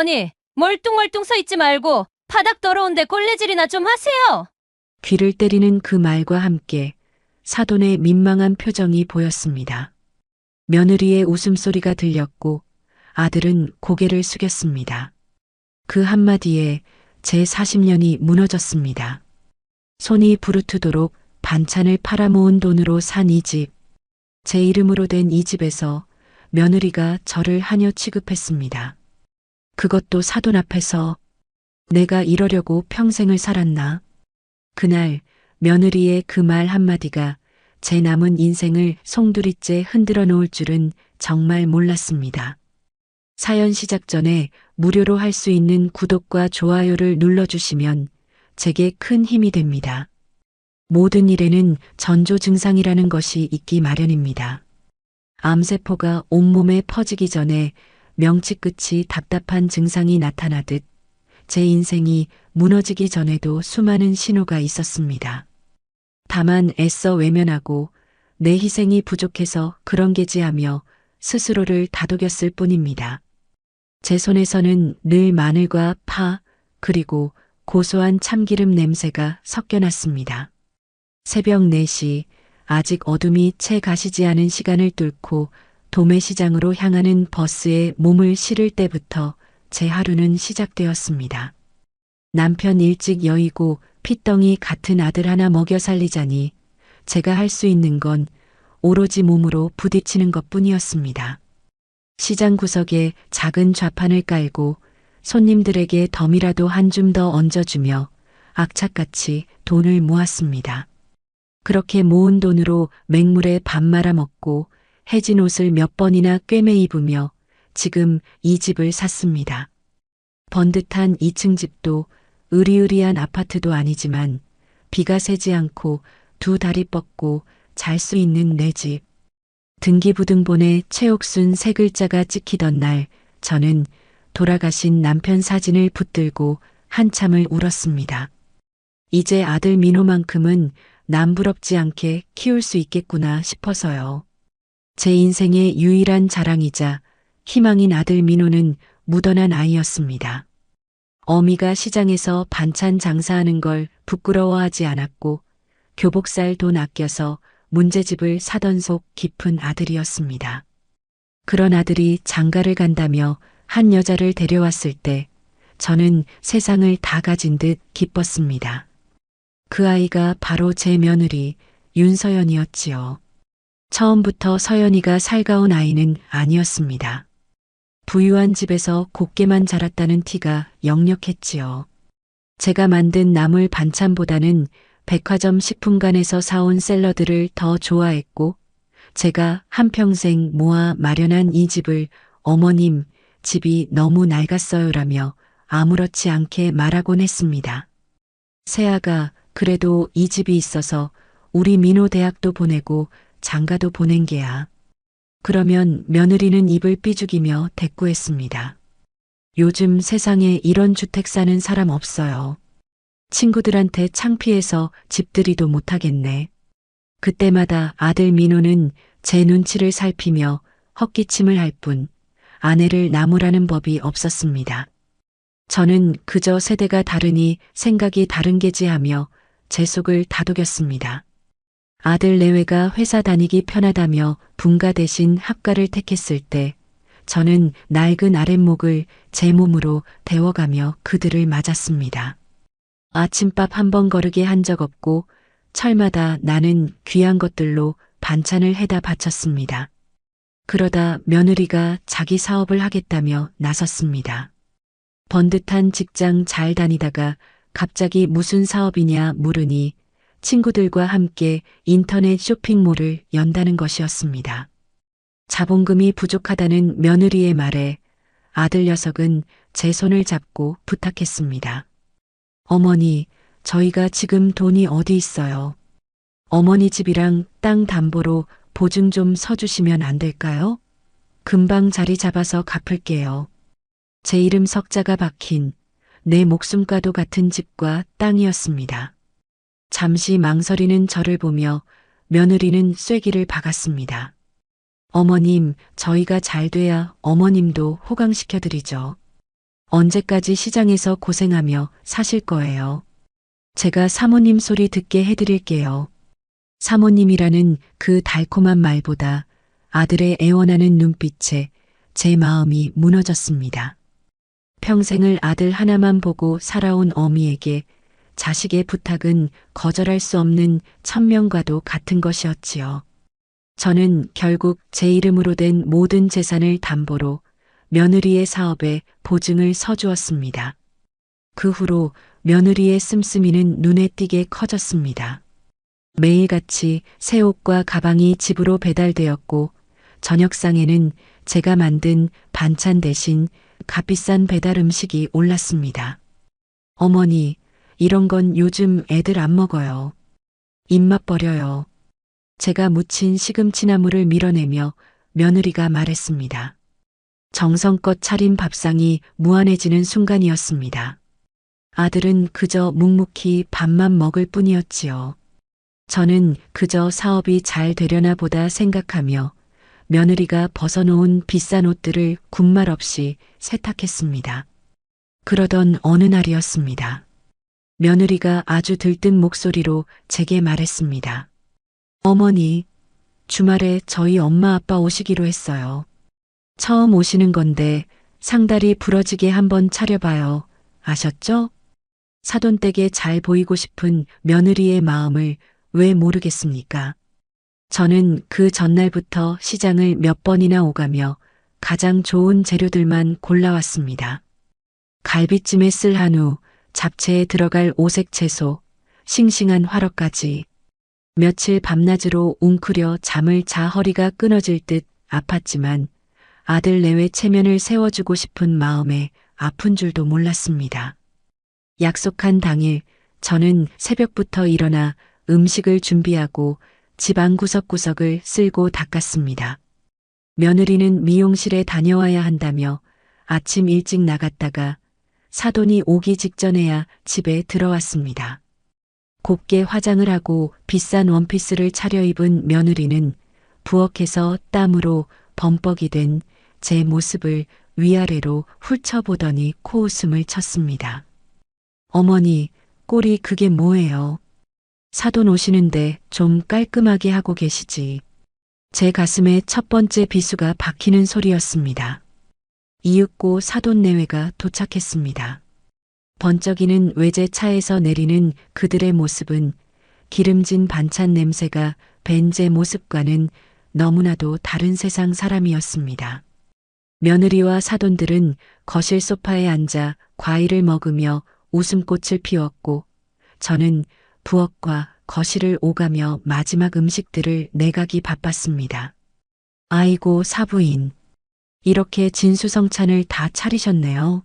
어머니, 멀뚱멀뚱 서 있지 말고 바닥 더러운데 걸레질이나 좀 하세요. 귀를 때리는 그 말과 함께 사돈의 민망한 표정이 보였습니다. 며느리의 웃음소리가 들렸고 아들은 고개를 숙였습니다. 그 한마디에 제 40년이 무너졌습니다. 손이 부르트도록 반찬을 팔아모은 돈으로 산 이 집. 제 이름으로 된 이 집에서 며느리가 저를 하녀 취급했습니다. 그것도 사돈 앞에서. 내가 이러려고 평생을 살았나? 그날 며느리의 그 말 한마디가 제 남은 인생을 송두리째 흔들어 놓을 줄은 정말 몰랐습니다. 사연 시작 전에 무료로 할 수 있는 구독과 좋아요를 눌러주시면 제게 큰 힘이 됩니다. 모든 일에는 전조 증상이라는 것이 있기 마련입니다. 암세포가 온몸에 퍼지기 전에 명치 끝이 답답한 증상이 나타나듯 제 인생이 무너지기 전에도 수많은 신호가 있었습니다. 다만 애써 외면하고 내 희생이 부족해서 그런 게지하며 스스로를 다독였을 뿐입니다. 제 손에서는 늘 마늘과 파, 그리고 고소한 참기름 냄새가 섞여났습니다. 새벽 4시, 아직 어둠이 채 가시지 않은 시간을 뚫고 도매시장으로 향하는 버스에 몸을 실을 때부터 제 하루는 시작되었습니다. 남편 일찍 여의고 핏덩이 같은 아들 하나 먹여 살리자니 제가 할 수 있는 건 오로지 몸으로 부딪히는 것뿐이었습니다. 시장 구석에 작은 좌판을 깔고 손님들에게 덤이라도 한 줌 더 얹어주며 악착같이 돈을 모았습니다. 그렇게 모은 돈으로 맹물에 밥 말아 먹고 해진 옷을 몇 번이나 꿰매 입으며 지금 이 집을 샀습니다. 번듯한 2층 집도 으리으리한 아파트도 아니지만 비가 새지 않고 두 다리 뻗고 잘 수 있는 내 집. 등기부등본에 최옥순 세 글자가 찍히던 날 저는 돌아가신 남편 사진을 붙들고 한참을 울었습니다. 이제 아들 민호만큼은 남부럽지 않게 키울 수 있겠구나 싶어서요. 제 인생의 유일한 자랑이자 희망인 아들 민호는 무던한 아이였습니다. 어미가 시장에서 반찬 장사하는 걸 부끄러워하지 않았고 교복살 돈 아껴서 문제집을 사던 속 깊은 아들이었습니다. 그런 아들이 장가를 간다며 한 여자를 데려왔을 때 저는 세상을 다 가진 듯 기뻤습니다. 그 아이가 바로 제 며느리 윤서연이었지요. 처음부터 서연이가 살가운 아이는 아니었습니다. 부유한 집에서 곱게만 자랐다는 티가 역력했지요. 제가 만든 나물 반찬보다는 백화점 식품관에서 사온 샐러드를 더 좋아했고 제가 한평생 모아 마련한 이 집을 어머님, 집이 너무 낡았어요라며 아무렇지 않게 말하곤 했습니다. 새아가 그래도 이 집이 있어서 우리 민호 대학도 보내고 장가도 보낸 게야. 그러면 며느리는 입을 삐죽이며 대꾸했습니다. 요즘 세상에 이런 주택 사는 사람 없어요. 친구들한테 창피해서 집들이도 못하겠네. 그때마다 아들 민호는 제 눈치를 살피며 헛기침을 할 뿐 아내를 나무라는 법이 없었습니다. 저는 그저 세대가 다르니 생각이 다른 게지 하며 제 속을 다독였습니다. 아들 내외가 회사 다니기 편하다며 분가 대신 합가를 택했을 때 저는 낡은 아랫목을 제 몸으로 데워가며 그들을 맞았습니다. 아침밥 한 번 거르게 한 적 없고 철마다 나는 귀한 것들로 반찬을 해다 바쳤습니다. 그러다 며느리가 자기 사업을 하겠다며 나섰습니다. 번듯한 직장 잘 다니다가 갑자기 무슨 사업이냐 물으니 친구들과 함께 인터넷 쇼핑몰을 연다는 것이었습니다. 자본금이 부족하다는 며느리의 말에 아들 녀석은 제 손을 잡고 부탁했습니다. 어머니, 저희가 지금 돈이 어디 있어요? 어머니 집이랑 땅 담보로 보증 좀 서주시면 안 될까요? 금방 자리 잡아서 갚을게요. 제 이름 석자가 박힌 내 목숨과도 같은 집과 땅이었습니다. 잠시 망설이는 저를 보며 며느리는 쐐기를 박았습니다. 어머님, 저희가 잘 돼야 어머님도 호강시켜드리죠. 언제까지 시장에서 고생하며 사실 거예요. 제가 사모님 소리 듣게 해드릴게요. 사모님이라는 그 달콤한 말보다 아들의 애원하는 눈빛에 제 마음이 무너졌습니다. 평생을 아들 하나만 보고 살아온 어미에게 자식의 부탁은 거절할 수 없는 천명과도 같은 것이었지요. 저는 결국 제 이름으로 된 모든 재산을 담보로 며느리의 사업에 보증을 서주었습니다. 그 후로 며느리의 씀씀이는 눈에 띄게 커졌습니다. 매일같이 새 옷과 가방이 집으로 배달되었고 저녁상에는 제가 만든 반찬 대신 값비싼 배달 음식이 올랐습니다. 어머니, 이런 건 요즘 애들 안 먹어요. 입맛 버려요. 제가 무친 시금치나물을 밀어내며 며느리가 말했습니다. 정성껏 차린 밥상이 무한해지는 순간이었습니다. 아들은 그저 묵묵히 밥만 먹을 뿐이었지요. 저는 그저 사업이 잘 되려나 보다 생각하며 며느리가 벗어놓은 비싼 옷들을 군말 없이 세탁했습니다. 그러던 어느 날이었습니다. 며느리가 아주 들뜬 목소리로 제게 말했습니다. 어머니, 주말에 저희 엄마 아빠 오시기로 했어요. 처음 오시는 건데 상다리 부러지게 한번 차려봐요. 아셨죠? 사돈댁에 잘 보이고 싶은 며느리의 마음을 왜 모르겠습니까? 저는 그 전날부터 시장을 몇 번이나 오가며 가장 좋은 재료들만 골라왔습니다. 갈비찜에 쓸 한우, 잡채에 들어갈 오색 채소, 싱싱한 화로까지. 며칠 밤낮으로 웅크려 잠을 자 허리가 끊어질 듯 아팠지만 아들 내외 체면을 세워주고 싶은 마음에 아픈 줄도 몰랐습니다. 약속한 당일 저는 새벽부터 일어나 음식을 준비하고 집안 구석구석을 쓸고 닦았습니다. 며느리는 미용실에 다녀와야 한다며 아침 일찍 나갔다가 사돈이 오기 직전에야 집에 들어왔습니다. 곱게 화장을 하고 비싼 원피스를 차려입은 며느리는 부엌에서 땀으로 범벅이 된 제 모습을 위아래로 훑쳐보더니 코웃음을 쳤습니다. 어머니, 꼴이 그게 뭐예요? 사돈 오시는데 좀 깔끔하게 하고 계시지. 제 가슴에 첫 번째 비수가 박히는 소리였습니다. 이윽고 사돈 내외가 도착했습니다. 번쩍이는 외제차에서 내리는 그들의 모습은 기름진 반찬 냄새가 밴 제 모습과는 너무나도 다른 세상 사람이었습니다. 며느리와 사돈들은 거실 소파에 앉아 과일을 먹으며 웃음꽃을 피웠고 저는 부엌과 거실을 오가며 마지막 음식들을 내가기 바빴습니다. 아이고 사부인, 이렇게 진수성찬을 다 차리셨네요.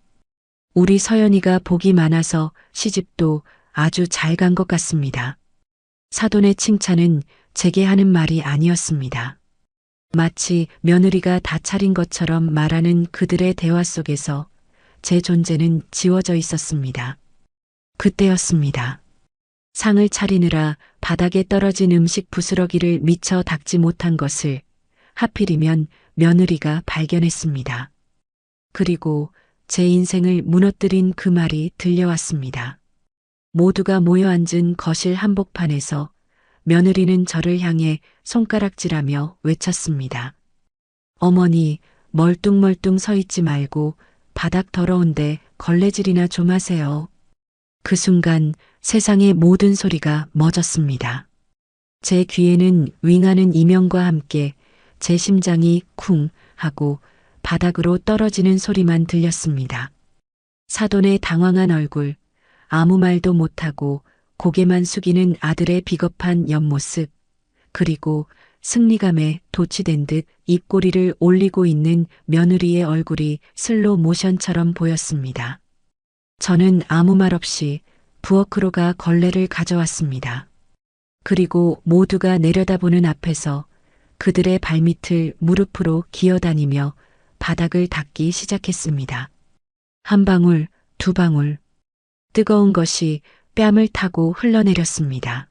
우리 서연이가 복이 많아서 시집도 아주 잘 간 것 같습니다. 사돈의 칭찬은 제게 하는 말이 아니었습니다. 마치 며느리가 다 차린 것처럼 말하는 그들의 대화 속에서 제 존재는 지워져 있었습니다. 그때였습니다. 상을 차리느라 바닥에 떨어진 음식 부스러기를 미처 닦지 못한 것을 하필이면 며느리가 발견했습니다. 그리고 제 인생을 무너뜨린 그 말이 들려왔습니다. 모두가 모여 앉은 거실 한복판에서 며느리는 저를 향해 손가락질하며 외쳤습니다. 어머니, 멀뚱멀뚱 서 있지 말고 바닥 더러운데 걸레질이나 좀 하세요. 그 순간 세상의 모든 소리가 멎었습니다. 제 귀에는 윙하는 이명과 함께 제 심장이 쿵 하고 바닥으로 떨어지는 소리만 들렸습니다. 사돈의 당황한 얼굴, 아무 말도 못하고 고개만 숙이는 아들의 비겁한 옆모습, 그리고 승리감에 도취된 듯 입꼬리를 올리고 있는 며느리의 얼굴이 슬로 모션처럼 보였습니다. 저는 아무 말 없이 부엌으로 가 걸레를 가져왔습니다. 그리고 모두가 내려다보는 앞에서 그들의 발밑을 무릎으로 기어다니며 바닥을 닦기 시작했습니다. 한 방울, 두 방울. 뜨거운 것이 뺨을 타고 흘러내렸습니다.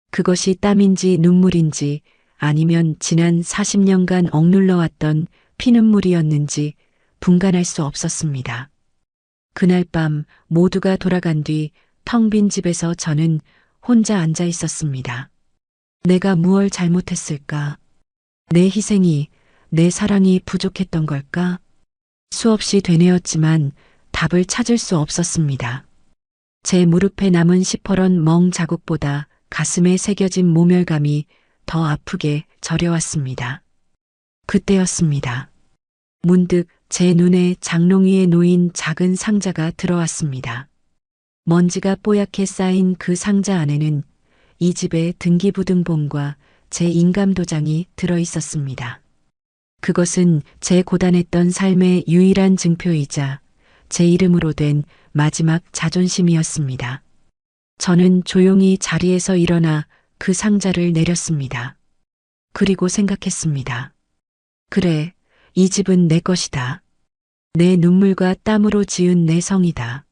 그것이 땀인지 눈물인지 아니면 지난 40년간 억눌러왔던 피눈물이었는지 분간할 수 없었습니다. 그날 밤 모두가 돌아간 뒤 텅 빈 집에서 저는 혼자 앉아 있었습니다. 내가 무얼 잘못했을까? 내 희생이, 내 사랑이 부족했던 걸까? 수없이 되뇌었지만 답을 찾을 수 없었습니다. 제 무릎에 남은 시퍼런 멍 자국보다 가슴에 새겨진 모멸감이 더 아프게 저려왔습니다. 그때였습니다. 문득 제 눈에 장롱 위에 놓인 작은 상자가 들어왔습니다. 먼지가 뽀얗게 쌓인 그 상자 안에는 이 집의 등기부등본과 제 인감도장이 들어 있었습니다. 그것은 제 고단했던 삶의 유일한 증표이자 제 이름으로 된 마지막 자존심이었습니다. 저는 조용히 자리에서 일어나 그 상자를 내렸습니다. 그리고 생각했습니다. 그래, 이 집은 내 것이다. 내 눈물과 땀으로 지은 내 성이다.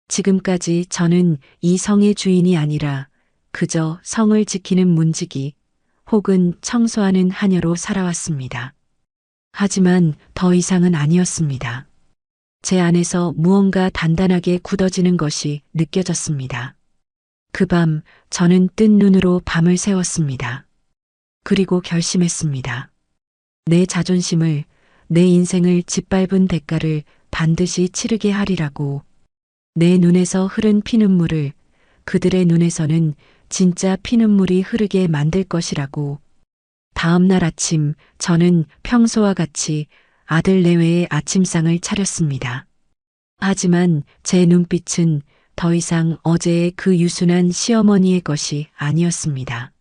지금까지 저는 이 성의 주인이 아니라 그저 성을 지키는 문지기 혹은 청소하는 하녀로 살아왔습니다. 하지만 더 이상은 아니었습니다. 제 안에서 무언가 단단하게 굳어지는 것이 느껴졌습니다. 그 밤 저는 뜬 눈으로 밤을 새웠습니다. 그리고 결심했습니다. 내 자존심을, 내 인생을 짓밟은 대가를 반드시 치르게 하리라고. 내 눈에서 흐른 피눈물을 그들의 눈에서는 진짜 피눈물이 흐르게 만들 것이라고. 다음 날 아침 저는 평소와 같이 아들 내외의 아침상을 차렸습니다. 하지만 제 눈빛은 더 이상 어제의 그 유순한 시어머니의 것이 아니었습니다.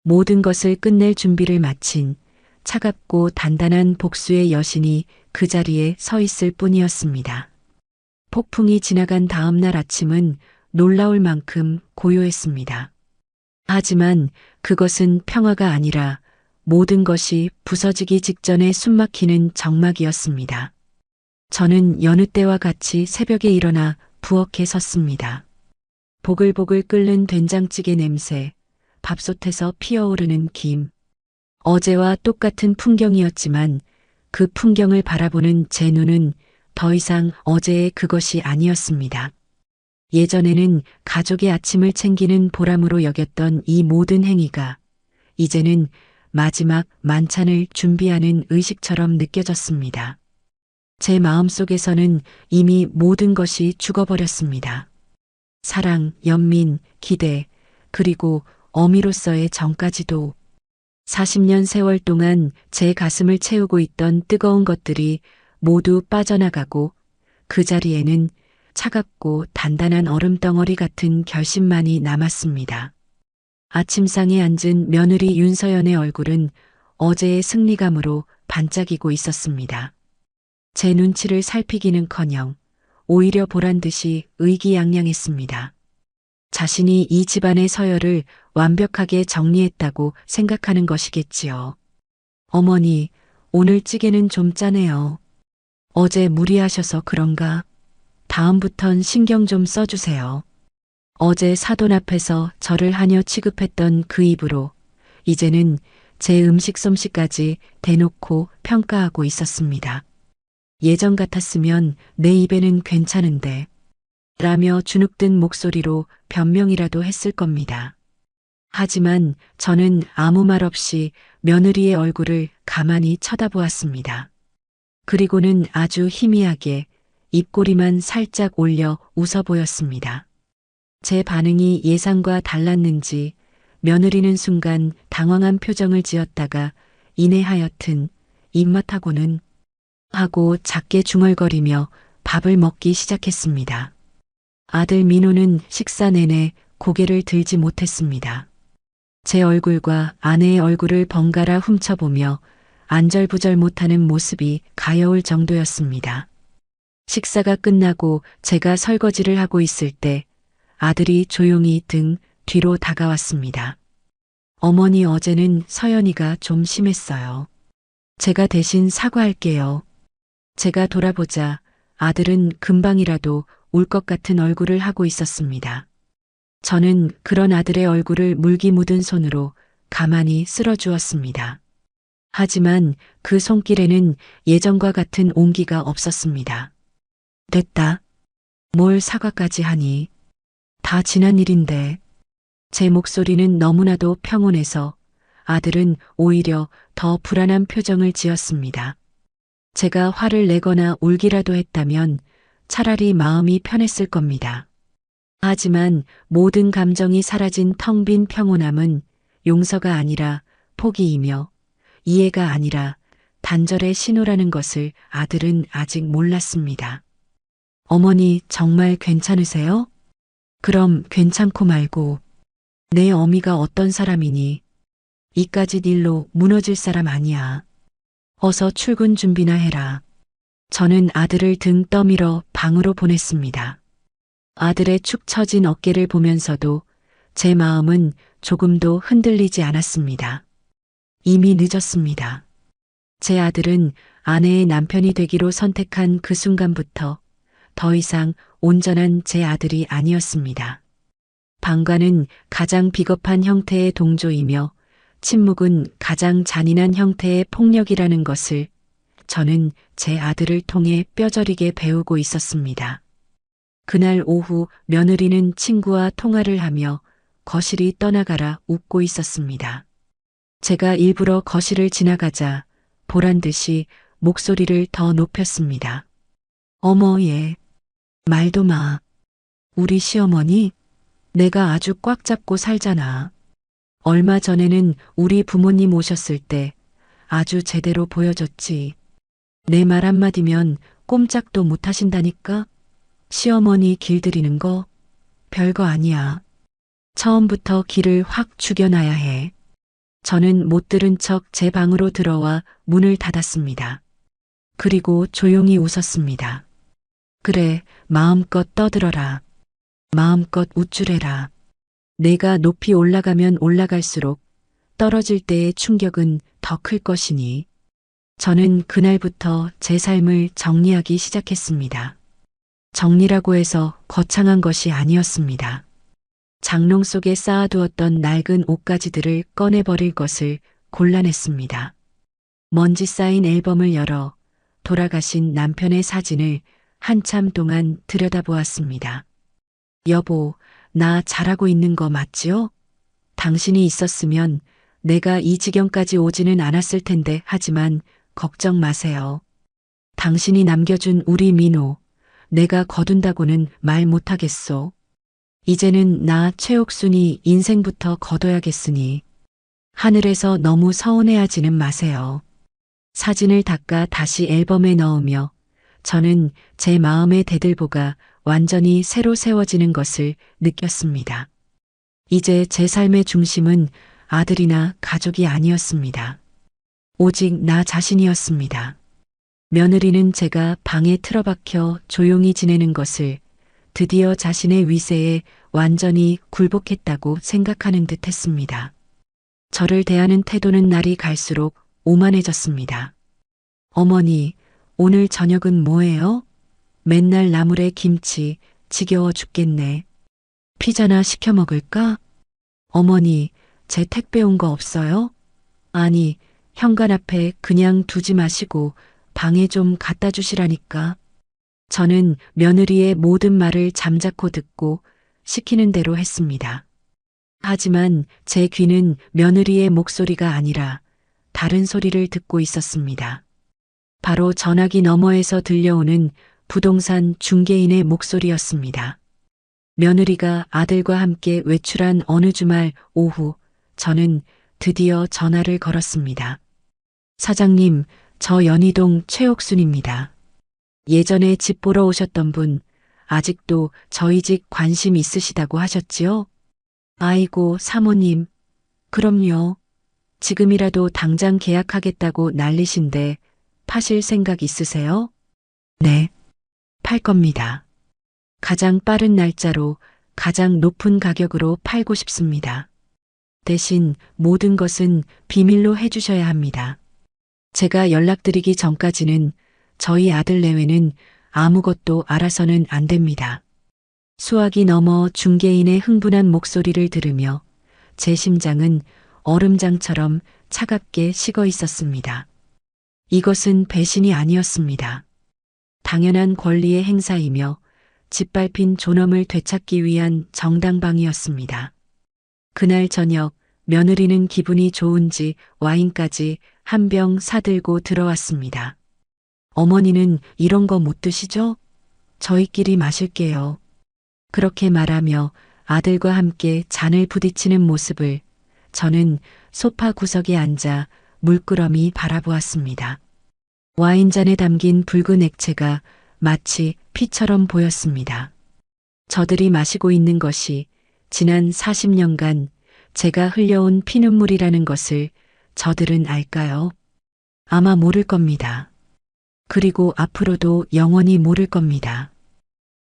모든 것을 끝낼 준비를 마친 차갑고 단단한 복수의 여신이 그 자리에 서 있을 뿐이었습니다. 폭풍이 지나간 다음 날 아침은 놀라울 만큼 고요했습니다. 하지만 그것은 평화가 아니라 모든 것이 부서지기 직전에 숨막히는 적막이었습니다. 저는 여느 때와 같이 새벽에 일어나 부엌에 섰습니다. 보글보글 끓는 된장찌개 냄새, 밥솥에서 피어오르는 김. 어제와 똑같은 풍경이었지만 그 풍경을 바라보는 제 눈은 더 이상 어제의 그것이 아니었습니다. 예전에는 가족의 아침을 챙기는 보람으로 여겼던 이 모든 행위가 이제는 마지막 만찬을 준비하는 의식처럼 느껴졌습니다. 제 마음속에서는 이미 모든 것이 죽어버렸습니다. 사랑, 연민, 기대, 그리고 어미로서의 정까지도. 40년 세월 동안 제 가슴을 채우고 있던 뜨거운 것들이 모두 빠져나가고 그 자리에는 차갑고 단단한 얼음덩어리 같은 결심만이 남았습니다. 아침상에 앉은 며느리 윤서연의 얼굴은 어제의 승리감으로 반짝이고 있었습니다. 제 눈치를 살피기는커녕 오히려 보란 듯이 의기양양했습니다. 자신이 이 집안의 서열을 완벽하게 정리했다고 생각하는 것이겠지요. 어머니, 오늘 찌개는 좀 짜네요. 어제 무리하셔서 그런가? 다음부턴 신경 좀 써주세요. 어제 사돈 앞에서 저를 하녀 취급했던 그 입으로 이제는 제 음식 솜씨까지 대놓고 평가하고 있었습니다. 예전 같았으면 내 입에는 괜찮은데 라며 주눅든 목소리로 변명이라도 했을 겁니다. 하지만 저는 아무 말 없이 며느리의 얼굴을 가만히 쳐다보았습니다. 그리고는 아주 희미하게 입꼬리만 살짝 올려 웃어 보였습니다. 제 반응이 예상과 달랐는지 며느리는 순간 당황한 표정을 지었다가 이내 하여튼 입맛하고는 하고 작게 중얼거리며 밥을 먹기 시작했습니다. 아들 민호는 식사 내내 고개를 들지 못했습니다. 제 얼굴과 아내의 얼굴을 번갈아 훔쳐보며 안절부절 못하는 모습이 가여울 정도였습니다. 식사가 끝나고 제가 설거지를 하고 있을 때 아들이 조용히 등 뒤로 다가왔습니다. 어머니, 어제는 서연이가 좀 심했어요. 제가 대신 사과할게요. 제가 돌아보자 아들은 금방이라도 울 것 같은 얼굴을 하고 있었습니다. 저는 그런 아들의 얼굴을 물기 묻은 손으로 가만히 쓸어주었습니다. 하지만 그 손길에는 예전과 같은 온기가 없었습니다. 됐다. 뭘 사과까지 하니? 다 지난 일인데. 제 목소리는 너무나도 평온해서 아들은 오히려 더 불안한 표정을 지었습니다. 제가 화를 내거나 울기라도 했다면 차라리 마음이 편했을 겁니다. 하지만 모든 감정이 사라진 텅 빈 평온함은 용서가 아니라 포기이며 이해가 아니라 단절의 신호라는 것을 아들은 아직 몰랐습니다. 어머니 정말 괜찮으세요? 그럼 괜찮고 말고 내 어미가 어떤 사람이니? 이까짓 일로 무너질 사람 아니야. 어서 출근 준비나 해라. 저는 아들을 등 떠밀어 방으로 보냈습니다. 아들의 축 처진 어깨를 보면서도 제 마음은 조금도 흔들리지 않았습니다. 이미 늦었습니다. 제 아들은 아내의 남편이 되기로 선택한 그 순간부터 더 이상 온전한 제 아들이 아니었습니다. 방관은 가장 비겁한 형태의 동조이며 침묵은 가장 잔인한 형태의 폭력이라는 것을 저는 제 아들을 통해 뼈저리게 배우고 있었습니다. 그날 오후 며느리는 친구와 통화를 하며 거실이 떠나가라 웃고 있었습니다. 제가 일부러 거실을 지나가자 보란 듯이 목소리를 더 높였습니다. 어머 얘, 말도 마. 우리 시어머니? 내가 아주 꽉 잡고 살잖아. 얼마 전에는 우리 부모님 오셨을 때 아주 제대로 보여줬지. 내 말 한마디면 꼼짝도 못 하신다니까? 시어머니 길들이는 거 별거 아니야. 처음부터 길을 확 죽여놔야 해. 저는 못 들은 척 제 방으로 들어와 문을 닫았습니다. 그리고 조용히 웃었습니다. 그래, 마음껏 떠들어라. 마음껏 우쭐해라. 내가 높이 올라가면 올라갈수록 떨어질 때의 충격은 더 클 것이니. 저는 그날부터 제 삶을 정리하기 시작했습니다. 정리라고 해서 거창한 것이 아니었습니다. 장롱 속에 쌓아두었던 낡은 옷가지들을 꺼내버릴 것을 곤란했습니다. 먼지 쌓인 앨범을 열어 돌아가신 남편의 사진을 한참 동안 들여다보았습니다. 여보, 나 잘하고 있는 거 맞지요? 당신이 있었으면 내가 이 지경까지 오지는 않았을 텐데 하지만 걱정 마세요. 당신이 남겨준 우리 민호, 내가 거둔다고는 말 못하겠소. 이제는 나 최옥순이 인생부터 거둬야겠으니 하늘에서 너무 서운해하지는 마세요. 사진을 닦아 다시 앨범에 넣으며 저는 제 마음의 대들보가 완전히 새로 세워지는 것을 느꼈습니다. 이제 제 삶의 중심은 아들이나 가족이 아니었습니다. 오직 나 자신이었습니다. 며느리는 제가 방에 틀어박혀 조용히 지내는 것을 드디어 자신의 위세에 완전히 굴복했다고 생각하는 듯 했습니다. 저를 대하는 태도는 날이 갈수록 오만해졌습니다. 어머니, 오늘 저녁은 뭐예요? 맨날 나물에 김치, 지겨워 죽겠네. 피자나 시켜 먹을까? 어머니, 제 택배 온 거 없어요? 아니, 현관 앞에 그냥 두지 마시고 방에 좀 갖다 주시라니까. 저는 며느리의 모든 말을 잠자코 듣고 시키는 대로 했습니다. 하지만 제 귀는 며느리의 목소리가 아니라 다른 소리를 듣고 있었습니다. 바로 전화기 너머에서 들려오는 부동산 중개인의 목소리였습니다. 며느리가 아들과 함께 외출한 어느 주말 오후 저는 드디어 전화를 걸었습니다. 사장님, 저 연희동 최옥순입니다. 예전에 집 보러 오셨던 분 아직도 저희 집 관심 있으시다고 하셨지요? 아이고 사모님, 그럼요. 지금이라도 당장 계약하겠다고 난리신데 파실 생각 있으세요? 네, 팔 겁니다. 가장 빠른 날짜로 가장 높은 가격으로 팔고 싶습니다. 대신 모든 것은 비밀로 해주셔야 합니다. 제가 연락드리기 전까지는 저희 아들 내외는 아무것도 알아서는 안 됩니다. 수화기 넘어 중개인의 흥분한 목소리를 들으며 제 심장은 얼음장처럼 차갑게 식어 있었습니다. 이것은 배신이 아니었습니다. 당연한 권리의 행사이며 짓밟힌 존엄을 되찾기 위한 정당방위였습니다. 그날 저녁 며느리는 기분이 좋은지 와인까지 한 병 사들고 들어왔습니다. 어머니는 이런 거 못 드시죠? 저희끼리 마실게요. 그렇게 말하며 아들과 함께 잔을 부딪히는 모습을 저는 소파 구석에 앉아 물끄러미 바라보았습니다. 와인잔에 담긴 붉은 액체가 마치 피처럼 보였습니다. 저들이 마시고 있는 것이 지난 40년간 제가 흘려온 피눈물이라는 것을 저들은 알까요? 아마 모를 겁니다. 그리고 앞으로도 영원히 모를 겁니다.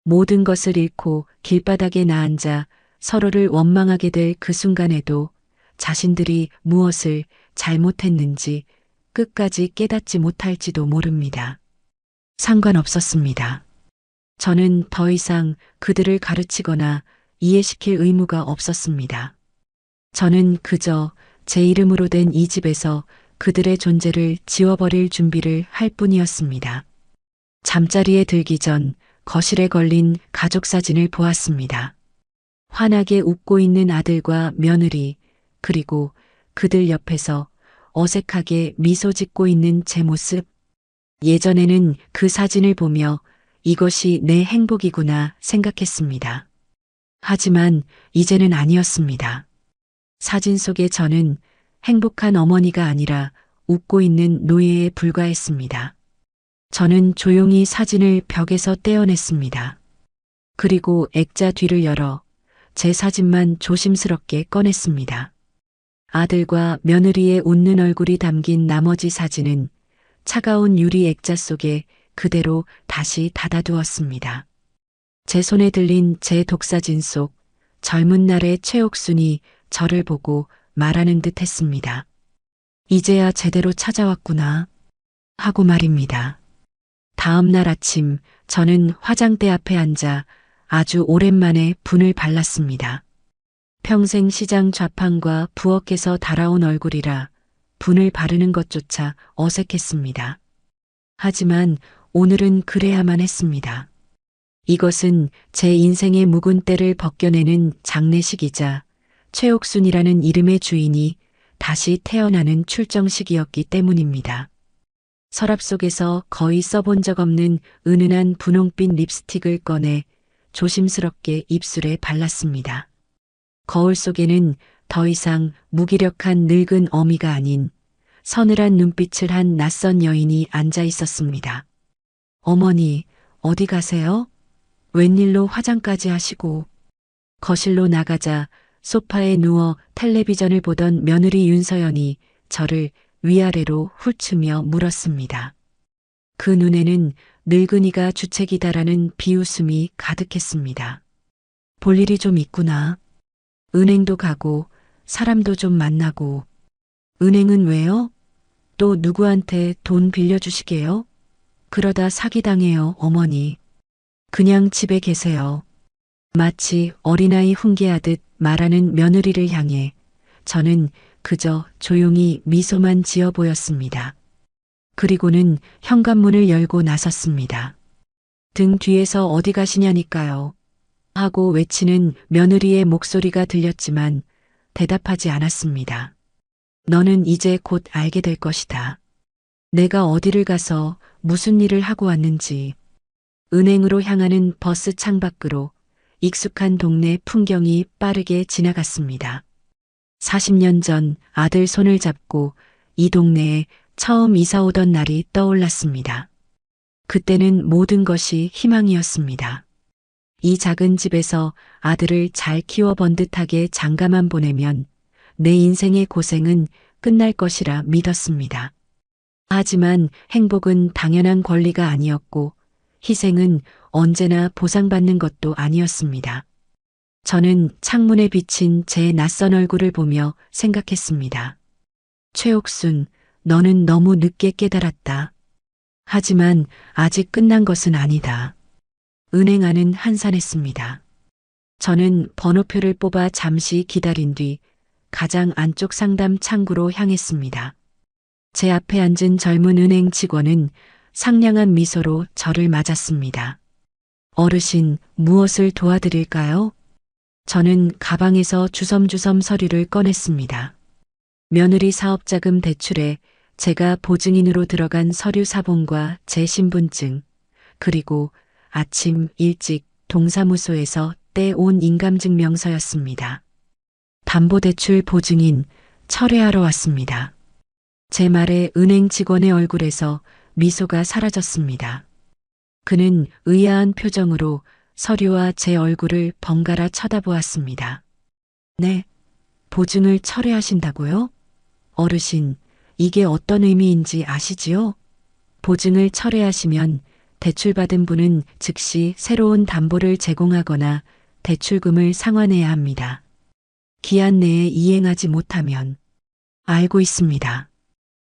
모든 것을 잃고 길바닥에 나앉아 서로를 원망하게 될 그 순간에도 자신들이 무엇을 잘못했는지 끝까지 깨닫지 못할지도 모릅니다. 상관없었습니다. 저는 더 이상 그들을 가르치거나 이해시킬 의무가 없었습니다. 저는 그저 제 이름으로 된 이 집에서 그들의 존재를 지워버릴 준비를 할 뿐이었습니다. 잠자리에 들기 전 거실에 걸린 가족 사진을 보았습니다. 환하게 웃고 있는 아들과 며느리, 그리고 그들 옆에서 어색하게 미소 짓고 있는 제 모습. 예전에는 그 사진을 보며 이것이 내 행복이구나 생각했습니다. 하지만 이제는 아니었습니다. 사진 속의 저는 행복한 어머니가 아니라 웃고 있는 노예에 불과했습니다. 저는 조용히 사진을 벽에서 떼어냈습니다. 그리고 액자 뒤를 열어 제 사진만 조심스럽게 꺼냈습니다. 아들과 며느리의 웃는 얼굴이 담긴 나머지 사진은 차가운 유리 액자 속에 그대로 다시 닫아두었습니다. 제 손에 들린 제 독사진 속 젊은 날의 최옥순이 저를 보고 말하는 듯 했습니다. 이제야 제대로 찾아왔구나 하고 말입니다. 다음 날 아침 저는 화장대 앞에 앉아 아주 오랜만에 분을 발랐습니다. 평생 시장 좌판과 부엌에서 달아온 얼굴이라 분을 바르는 것조차 어색했습니다. 하지만 오늘은 그래야만 했습니다. 이것은 제 인생의 묵은 때를 벗겨내는 장례식이자 최옥순이라는 이름의 주인이 다시 태어나는 출정식이었기 때문입니다. 서랍 속에서 거의 써본 적 없는 은은한 분홍빛 립스틱을 꺼내 조심스럽게 입술에 발랐습니다. 거울 속에는 더 이상 무기력한 늙은 어미가 아닌 서늘한 눈빛을 한 낯선 여인이 앉아 있었습니다. 어머니, 어디 가세요? 웬일로 화장까지 하시고. 거실로 나가자 소파에 누워 텔레비전을 보던 며느리 윤서연이 저를 위아래로 훑으며 물었습니다. 그 눈에는 늙은이가 주책이다라는 비웃음이 가득했습니다. 볼 일이 좀 있구나. 은행도 가고 사람도 좀 만나고. 은행은 왜요? 또 누구한테 돈 빌려주시게요? 그러다 사기당해요, 어머니. 그냥 집에 계세요. 마치 어린아이 훈계하듯 말하는 며느리를 향해 저는 그저 조용히 미소만 지어 보였습니다. 그리고는 현관문을 열고 나섰습니다. 등 뒤에서 어디 가시냐니까요. 하고 외치는 며느리의 목소리가 들렸지만 대답하지 않았습니다. 너는 이제 곧 알게 될 것이다. 내가 어디를 가서 무슨 일을 하고 왔는지. 은행으로 향하는 버스 창밖으로 익숙한 동네 풍경이 빠르게 지나갔습니다. 40년 전 아들 손을 잡고 이 동네에 처음 이사 오던 날이 떠올랐습니다. 그때는 모든 것이 희망이었습니다. 이 작은 집에서 아들을 잘 키워 번듯하게 장가만 보내면 내 인생의 고생은 끝날 것이라 믿었습니다. 하지만 행복은 당연한 권리가 아니었고 희생은 언제나 보상받는 것도 아니었습니다. 저는 창문에 비친 제 낯선 얼굴을 보며 생각했습니다. 최옥순, 너는 너무 늦게 깨달았다. 하지만 아직 끝난 것은 아니다. 은행 안은 한산했습니다. 저는 번호표를 뽑아 잠시 기다린 뒤 가장 안쪽 상담 창구로 향했습니다. 제 앞에 앉은 젊은 은행 직원은 상냥한 미소로 저를 맞았습니다. 어르신, 무엇을 도와드릴까요? 저는 가방에서 주섬주섬 서류를 꺼냈습니다. 며느리 사업자금 대출에 제가 보증인으로 들어간 서류 사본과 제 신분증, 그리고 아침 일찍 동사무소에서 떼온 인감증명서였습니다. 담보대출 보증인 철회하러 왔습니다. 제 말에 은행 직원의 얼굴에서 미소가 사라졌습니다. 그는 의아한 표정으로 서류와 제 얼굴을 번갈아 쳐다보았습니다. 네, 보증을 철회하신다고요? 어르신, 이게 어떤 의미인지 아시지요? 보증을 철회하시면 대출받은 분은 즉시 새로운 담보를 제공하거나 대출금을 상환해야 합니다. 기한 내에 이행하지 못하면 알고 있습니다.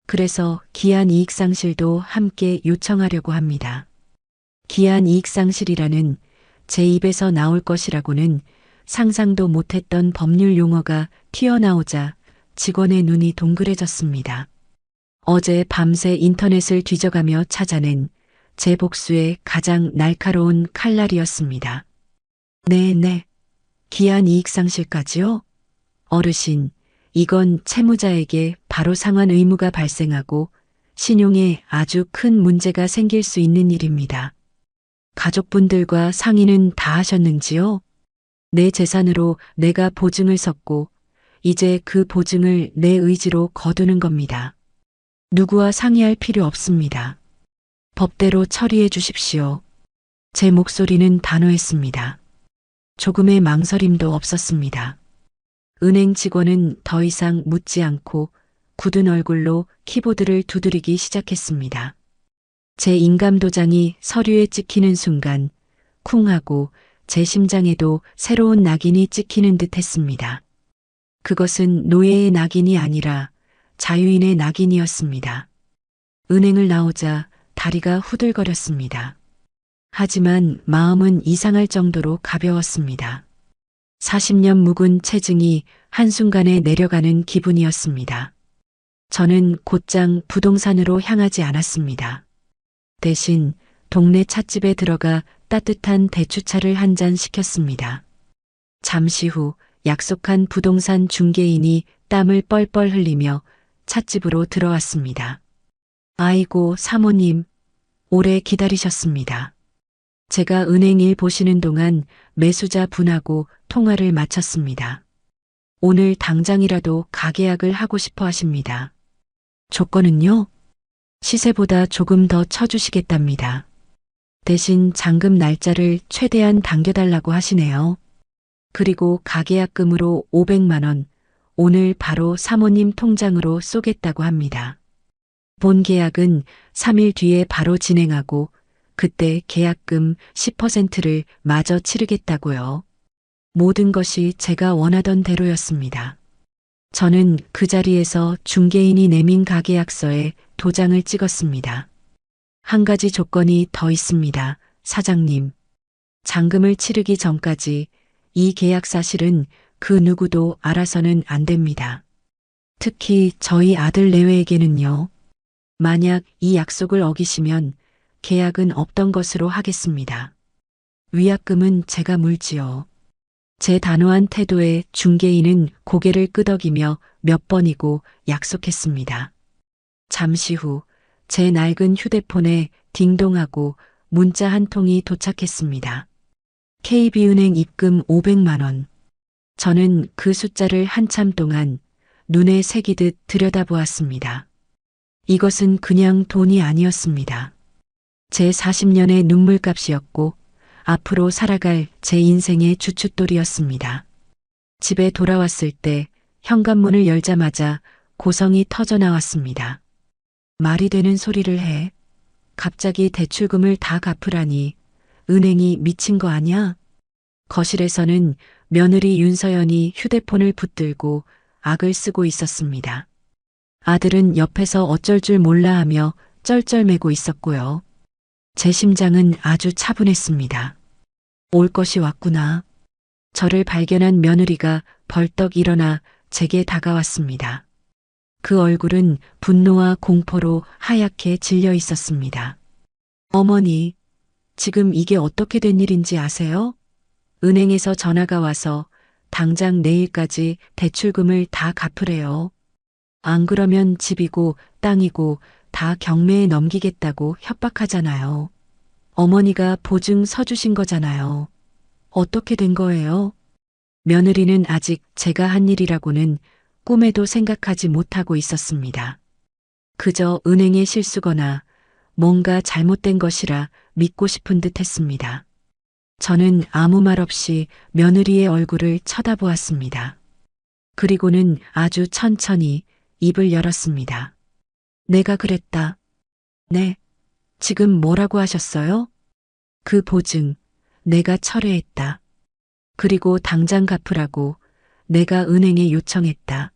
그래서 기한 이익상실도 함께 요청하려고 합니다. 기한 이익상실이라는 제 입에서 나올 것이라고는 상상도 못했던 법률 용어가 튀어나오자 직원의 눈이 동그래졌습니다. 어제 밤새 인터넷을 뒤져가며 찾아낸 제 복수의 가장 날카로운 칼날이었습니다. 네. 기한 이익상실까지요? 어르신, 이건 채무자에게 바로 상환 의무가 발생하고 신용에 아주 큰 문제가 생길 수 있는 일입니다. 가족분들과 상의는 다 하셨는지요? 내 재산으로 내가 보증을 섰고 이제 그 보증을 내 의지로 거두는 겁니다. 누구와 상의할 필요 없습니다. 법대로 처리해 주십시오. 제 목소리는 단호했습니다. 조금의 망설임도 없었습니다. 은행 직원은 더 이상 묻지 않고 굳은 얼굴로 키보드를 두드리기 시작했습니다. 제 인감도장이 서류에 찍히는 순간 쿵 하고 제 심장에도 새로운 낙인이 찍히는 듯 했습니다. 그것은 노예의 낙인이 아니라 자유인의 낙인이었습니다. 은행을 나오자 다리가 후들거렸습니다. 하지만 마음은 이상할 정도로 가벼웠습니다. 40년 묵은 체증이 한순간에 내려가는 기분이었습니다. 저는 곧장 부동산으로 향하지 않았습니다. 대신 동네 찻집에 들어가 따뜻한 대추차를 한 잔 시켰습니다. 잠시 후 약속한 부동산 중개인이 땀을 뻘뻘 흘리며 찻집으로 들어왔습니다. 아이고, 사모님, 오래 기다리셨습니다. 제가 은행 일 보시는 동안 매수자 분하고 통화를 마쳤습니다. 오늘 당장이라도 가계약을 하고 싶어 하십니다. 조건은요? 시세보다 조금 더 쳐주시겠답니다. 대신 잔금 날짜를 최대한 당겨달라고 하시네요. 그리고 가계약금으로 500만 원, 오늘 바로 사모님 통장으로 쏘겠다고 합니다. 본 계약은 3일 뒤에 바로 진행하고 그때 계약금 10%를 마저 치르겠다고요. 모든 것이 제가 원하던 대로였습니다. 저는 그 자리에서 중개인이 내민 가계약서에 도장을 찍었습니다. 한 가지 조건이 더 있습니다, 사장님. 잔금을 치르기 전까지 이 계약 사실은 그 누구도 알아서는 안 됩니다. 특히 저희 아들 내외에게는요. 만약 이 약속을 어기시면 계약은 없던 것으로 하겠습니다. 위약금은 제가 물지요. 제 단호한 태도에 중개인은 고개를 끄덕이며 몇 번이고 약속했습니다. 잠시 후 제 낡은 휴대폰에 딩동하고 문자 한 통이 도착했습니다. KB은행 입금 500만 원. 저는 그 숫자를 한참 동안 눈에 새기듯 들여다보았습니다. 이것은 그냥 돈이 아니었습니다. 제 40년의 눈물값이었고 앞으로 살아갈 제 인생의 주춧돌이었습니다. 집에 돌아왔을 때 현관문을 열자마자 고성이 터져 나왔습니다. 말이 되는 소리를 해. 갑자기 대출금을 다 갚으라니 은행이 미친 거 아냐? 거실에서는 며느리 윤서연이 휴대폰을 붙들고 악을 쓰고 있었습니다. 아들은 옆에서 어쩔 줄 몰라 하며 쩔쩔매고 있었고요. 제 심장은 아주 차분했습니다. 올 것이 왔구나. 저를 발견한 며느리가 벌떡 일어나 제게 다가왔습니다. 그 얼굴은 분노와 공포로 하얗게 질려 있었습니다. 어머니, 지금 이게 어떻게 된 일인지 아세요? 은행에서 전화가 와서 당장 내일까지 대출금을 다 갚으래요. 안 그러면 집이고 땅이고 다 경매에 넘기겠다고 협박하잖아요. 어머니가 보증 서주신 거잖아요. 어떻게 된 거예요? 며느리는 아직 제가 한 일이라고는 꿈에도 생각하지 못하고 있었습니다. 그저 은행의 실수거나 뭔가 잘못된 것이라 믿고 싶은 듯 했습니다. 저는 아무 말 없이 며느리의 얼굴을 쳐다보았습니다. 그리고는 아주 천천히 입을 열었습니다. 내가 그랬다. 네. 지금 뭐라고 하셨어요? 그 보증, 내가 철회했다. 그리고 당장 갚으라고 내가 은행에 요청했다.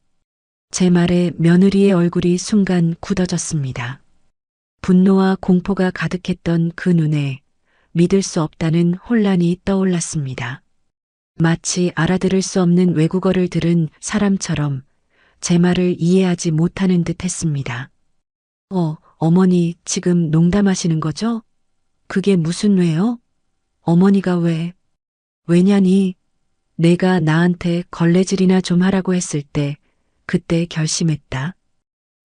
제 말에 며느리의 얼굴이 순간 굳어졌습니다. 분노와 공포가 가득했던 그 눈에 믿을 수 없다는 혼란이 떠올랐습니다. 마치 알아들을 수 없는 외국어를 들은 사람처럼 제 말을 이해하지 못하는 듯 했습니다. 어머니 지금 농담하시는 거죠? 그게 무슨 왜요? 어머니가 왜냐니? 내가 나한테 걸레질이나 좀 하라고 했을 때 그때 결심했다.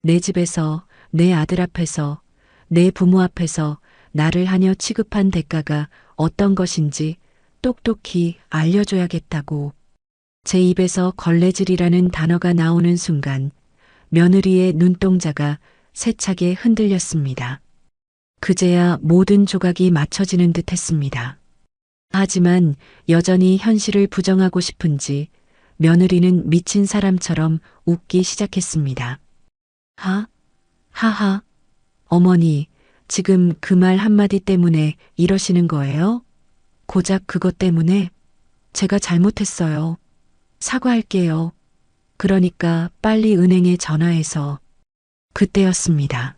내 집에서, 내 아들 앞에서, 내 부모 앞에서 나를 하녀 취급한 대가가 어떤 것인지 똑똑히 알려줘야겠다고. 제 입에서 걸레질이라는 단어가 나오는 순간 며느리의 눈동자가 세차게 흔들렸습니다. 그제야 모든 조각이 맞춰지는 듯 했습니다. 하지만 여전히 현실을 부정하고 싶은지 며느리는 미친 사람처럼 웃기 시작했습니다. 하하. 어머니, 지금 그 말 한마디 때문에 이러시는 거예요? 고작 그것 때문에? 제가 잘못했어요. 사과할게요. 그러니까 빨리 은행에 전화해서. 그때였습니다.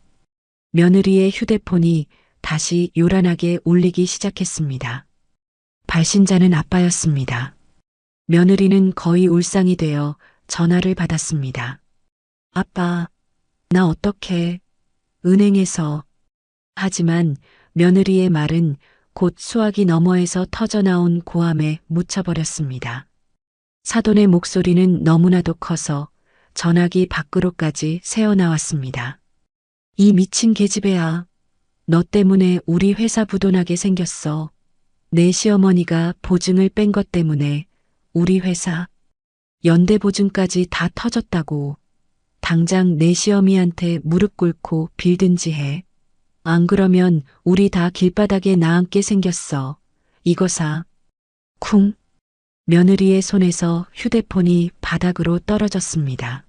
며느리의 휴대폰이 다시 요란하게 울리기 시작했습니다. 발신자는 아빠였습니다. 며느리는 거의 울상이 되어 전화를 받았습니다. 아빠, 나 어떡해. 은행에서. 하지만 며느리의 말은 곧 수화기 너머에서 터져나온 고함에 묻혀버렸습니다. 사돈의 목소리는 너무나도 커서 전화기 밖으로까지 새어나왔습니다. 이 미친 계집애야. 너 때문에 우리 회사 부도나게 생겼어. 내 시어머니가 보증을 뺀 것 때문에 우리 회사 연대 보증까지 다 터졌다고. 당장 내 시어미한테 무릎 꿇고 빌든지 해. 안 그러면 우리 다 길바닥에 나앉게 생겼어. 이거사. 쿵. 며느리의 손에서 휴대폰이 바닥으로 떨어졌습니다.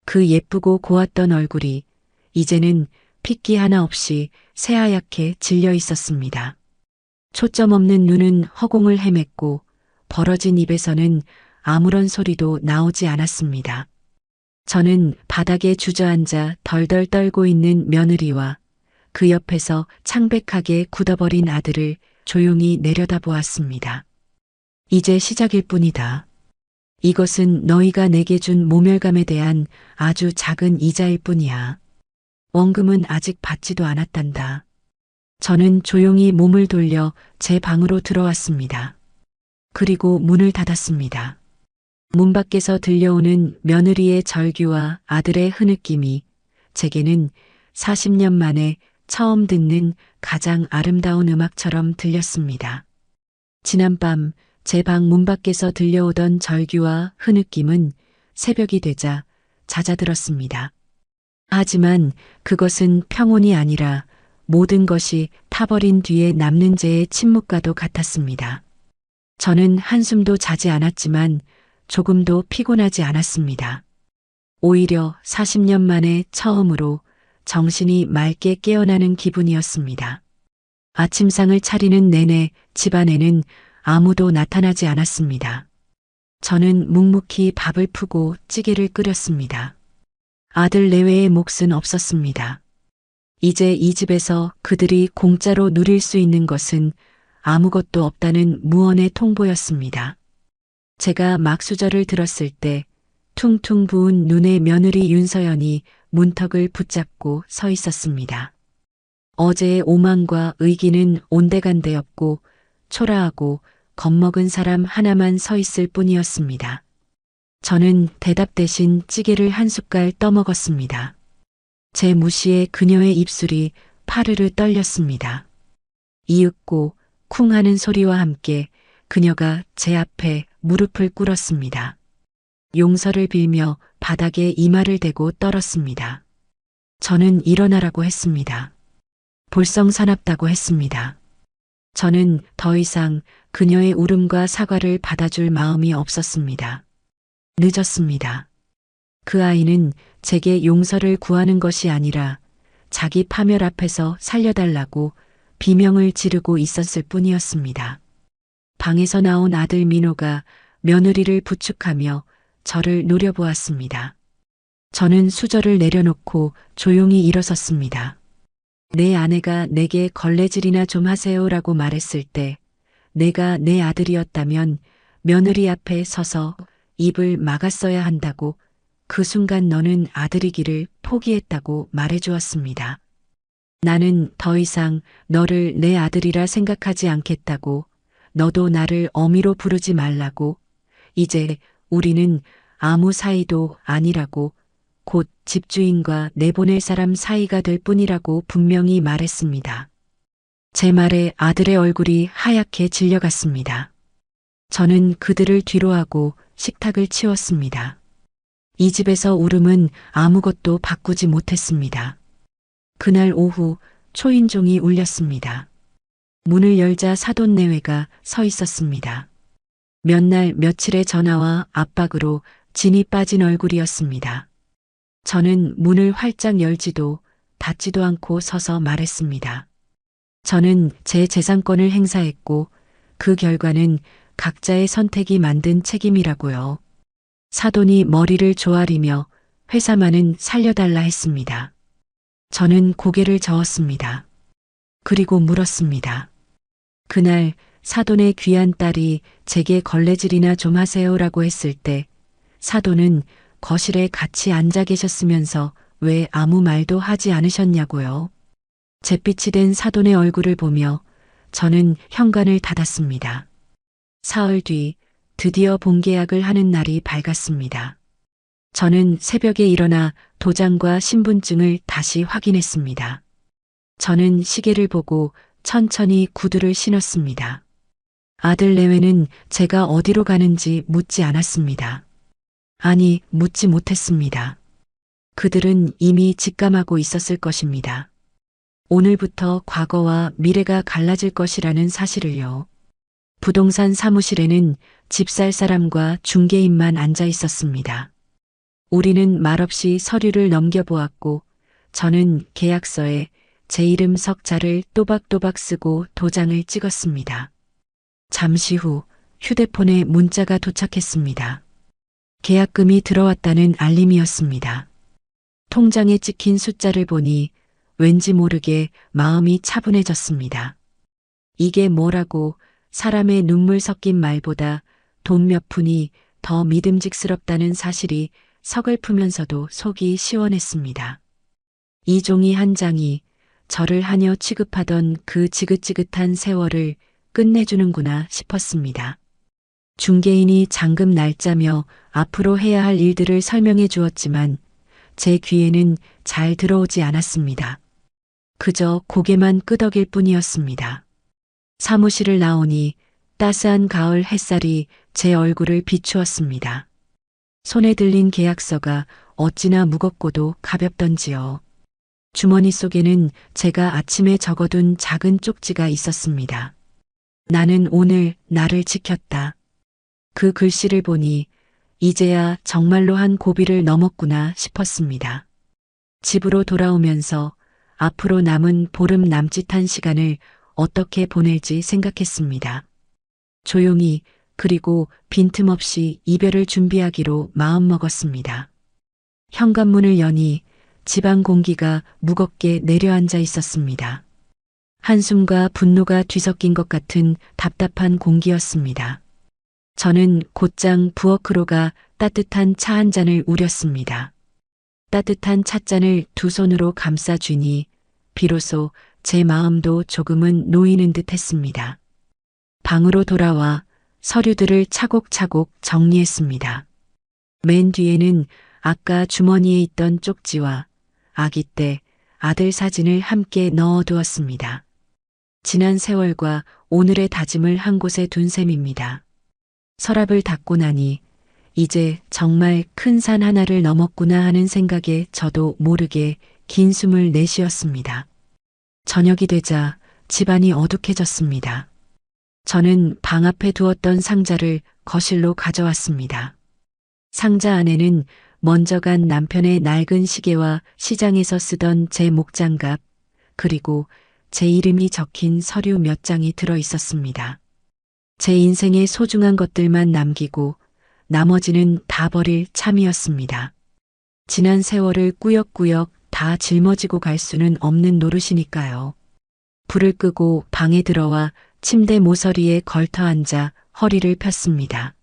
그 예쁘고 고왔던 얼굴이 이제는 핏기 하나 없이 새하얗게 질려 있었습니다. 초점 없는 눈은 허공을 헤맸고 벌어진 입에서는 아무런 소리도 나오지 않았습니다. 저는 바닥에 주저앉아 덜덜 떨고 있는 며느리와 그 옆에서 창백하게 굳어버린 아들을 조용히 내려다보았습니다. 이제 시작일 뿐이다. 이것은 너희가 내게 준 모멸감에 대한 아주 작은 이자일 뿐이야. 원금은 아직 받지도 않았단다. 저는 조용히 몸을 돌려 제 방으로 들어왔습니다. 그리고 문을 닫았습니다. 문 밖에서 들려오는 며느리의 절규와 아들의 흐느낌이 제게는 40년 만에 처음 듣는 가장 아름다운 음악처럼 들렸습니다. 지난밤 제 방 문 밖에서 들려오던 절규와 흐느낌은 새벽이 되자 잦아들었습니다. 하지만 그것은 평온이 아니라 모든 것이 타버린 뒤에 남는 재의 침묵과도 같았습니다. 저는 한숨도 자지 않았지만 조금도 피곤하지 않았습니다. 오히려 40년 만에 처음으로 정신이 맑게 깨어나는 기분이었습니다. 아침상을 차리는 내내 집안에는 아무도 나타나지 않았습니다. 저는 묵묵히 밥을 푸고 찌개를 끓였습니다. 아들 내외의 몫은 없었습니다. 이제 이 집에서 그들이 공짜로 누릴 수 있는 것은 아무것도 없다는 무언의 통보였습니다. 제가 막수저를 들었을 때 퉁퉁 부은 눈의 며느리 윤서연이 문턱을 붙잡고 서 있었습니다. 어제의 오만과 의기는 온데간데였고 초라하고 겁먹은 사람 하나만 서 있을 뿐이었습니다. 저는 대답 대신 찌개를 한 숟갈 떠먹었습니다. 제 무시에 그녀의 입술이 파르르 떨렸습니다. 이윽고 쿵 하는 소리와 함께 그녀가 제 앞에 무릎을 꿇었습니다. 용서를 빌며 바닥에 이마를 대고 떨었습니다. 저는 일어나라고 했습니다. 볼썽사납다고 했습니다. 저는 더 이상 그녀의 울음과 사과를 받아줄 마음이 없었습니다. 늦었습니다. 그 아이는 제게 용서를 구하는 것이 아니라 자기 파멸 앞에서 살려달라고 비명을 지르고 있었을 뿐이었습니다. 방에서 나온 아들 민호가 며느리를 부축하며 저를 노려보았습니다. 저는 수저를 내려놓고 조용히 일어섰습니다. 내 아내가 내게 걸레질이나 좀 하세요라고 말했을 때 내가 내 아들이었다면 며느리 앞에 서서 입을 막았어야 한다고 그 순간 너는 아들이기를 포기했다고 말해주었습니다. 나는 더 이상 너를 내 아들이라 생각하지 않겠다고, 너도 나를 어미로 부르지 말라고, 이제 우리는 아무 사이도 아니라고, 곧 집주인과 내보낼 사람 사이가 될 뿐이라고 분명히 말했습니다. 제 말에 아들의 얼굴이 하얗게 질려갔습니다. 저는 그들을 뒤로하고 식탁을 치웠습니다. 이 집에서 울음은 아무것도 바꾸지 못했습니다. 그날 오후 초인종이 울렸습니다. 문을 열자 사돈 내외가 서 있었습니다. 몇 날 며칠의 전화와 압박으로 진이 빠진 얼굴이었습니다. 저는 문을 활짝 열지도 닫지도 않고 서서 말했습니다. 저는 제 재산권을 행사했고 그 결과는 각자의 선택이 만든 책임이라고요. 사돈이 머리를 조아리며 회사만은 살려달라 했습니다. 저는 고개를 저었습니다. 그리고 물었습니다. 그날 사돈의 귀한 딸이 제게 걸레질이나 좀 하세요라고 했을 때 사돈은 거실에 같이 앉아 계셨으면서 왜 아무 말도 하지 않으셨냐고요. 잿빛이 된 사돈의 얼굴을 보며 저는 현관을 닫았습니다. 사흘 뒤 드디어 본계약을 하는 날이 밝았습니다. 저는 새벽에 일어나 도장과 신분증을 다시 확인했습니다. 저는 시계를 보고 천천히 구두를 신었습니다. 아들 내외는 제가 어디로 가는지 묻지 않았습니다. 아니, 묻지 못했습니다. 그들은 이미 직감하고 있었을 것입니다. 오늘부터 과거와 미래가 갈라질 것이라는 사실을요. 부동산 사무실에는 집 살 사람과 중개인만 앉아 있었습니다. 우리는 말없이 서류를 넘겨보았고 저는 계약서에 제 이름 석자를 또박또박 쓰고 도장을 찍었습니다. 잠시 후 휴대폰에 문자가 도착했습니다. 계약금이 들어왔다는 알림이었습니다. 통장에 찍힌 숫자를 보니 왠지 모르게 마음이 차분해졌습니다. 이게 뭐라고 사람의 눈물 섞인 말보다 돈 몇 푼이 더 믿음직스럽다는 사실이 서글프면서도 속이 시원했습니다. 이 종이 한 장이 저를 하녀 취급하던 그 지긋지긋한 세월을 끝내주는구나 싶었습니다. 중개인이 잔금 날짜며 앞으로 해야 할 일들을 설명해 주었지만 제 귀에는 잘 들어오지 않았습니다. 그저 고개만 끄덕일 뿐이었습니다. 사무실을 나오니 따스한 가을 햇살이 제 얼굴을 비추었습니다. 손에 들린 계약서가 어찌나 무겁고도 가볍던지요. 주머니 속에는 제가 아침에 적어둔 작은 쪽지가 있었습니다. 나는 오늘 나를 지켰다. 그 글씨를 보니 이제야 정말로 한 고비를 넘었구나 싶었습니다. 집으로 돌아오면서 앞으로 남은 보름 남짓한 시간을 어떻게 보낼지 생각했습니다. 조용히 그리고 빈틈없이 이별을 준비하기로 마음먹었습니다. 현관문을 여니 집안 공기가 무겁게 내려앉아 있었습니다. 한숨과 분노가 뒤섞인 것 같은 답답한 공기였습니다. 저는 곧장 부엌으로 가 따뜻한 차 한 잔을 우렸습니다. 따뜻한 찻잔을 두 손으로 감싸 쥐니 비로소 제 마음도 조금은 놓이는 듯 했습니다. 방으로 돌아와 서류들을 차곡차곡 정리했습니다. 맨 뒤에는 아까 주머니에 있던 쪽지와 아기 때 아들 사진을 함께 넣어두었습니다. 지난 세월과 오늘의 다짐을 한 곳에 둔 셈입니다. 서랍을 닫고 나니 이제 정말 큰 산 하나를 넘었구나 하는 생각에 저도 모르게 긴 숨을 내쉬었습니다. 저녁이 되자 집안이 어둑해졌습니다. 저는 방 앞에 두었던 상자를 거실로 가져왔습니다. 상자 안에는 먼저 간 남편의 낡은 시계와 시장에서 쓰던 제 목장갑, 그리고 제 이름이 적힌 서류 몇 장이 들어 있었습니다. 제 인생의 소중한 것들만 남기고 나머지는 다 버릴 참이었습니다. 지난 세월을 꾸역꾸역 다 짊어지고 갈 수는 없는 노릇이니까요. 불을 끄고 방에 들어와 침대 모서리에 걸터 앉아 허리를 폈습니다.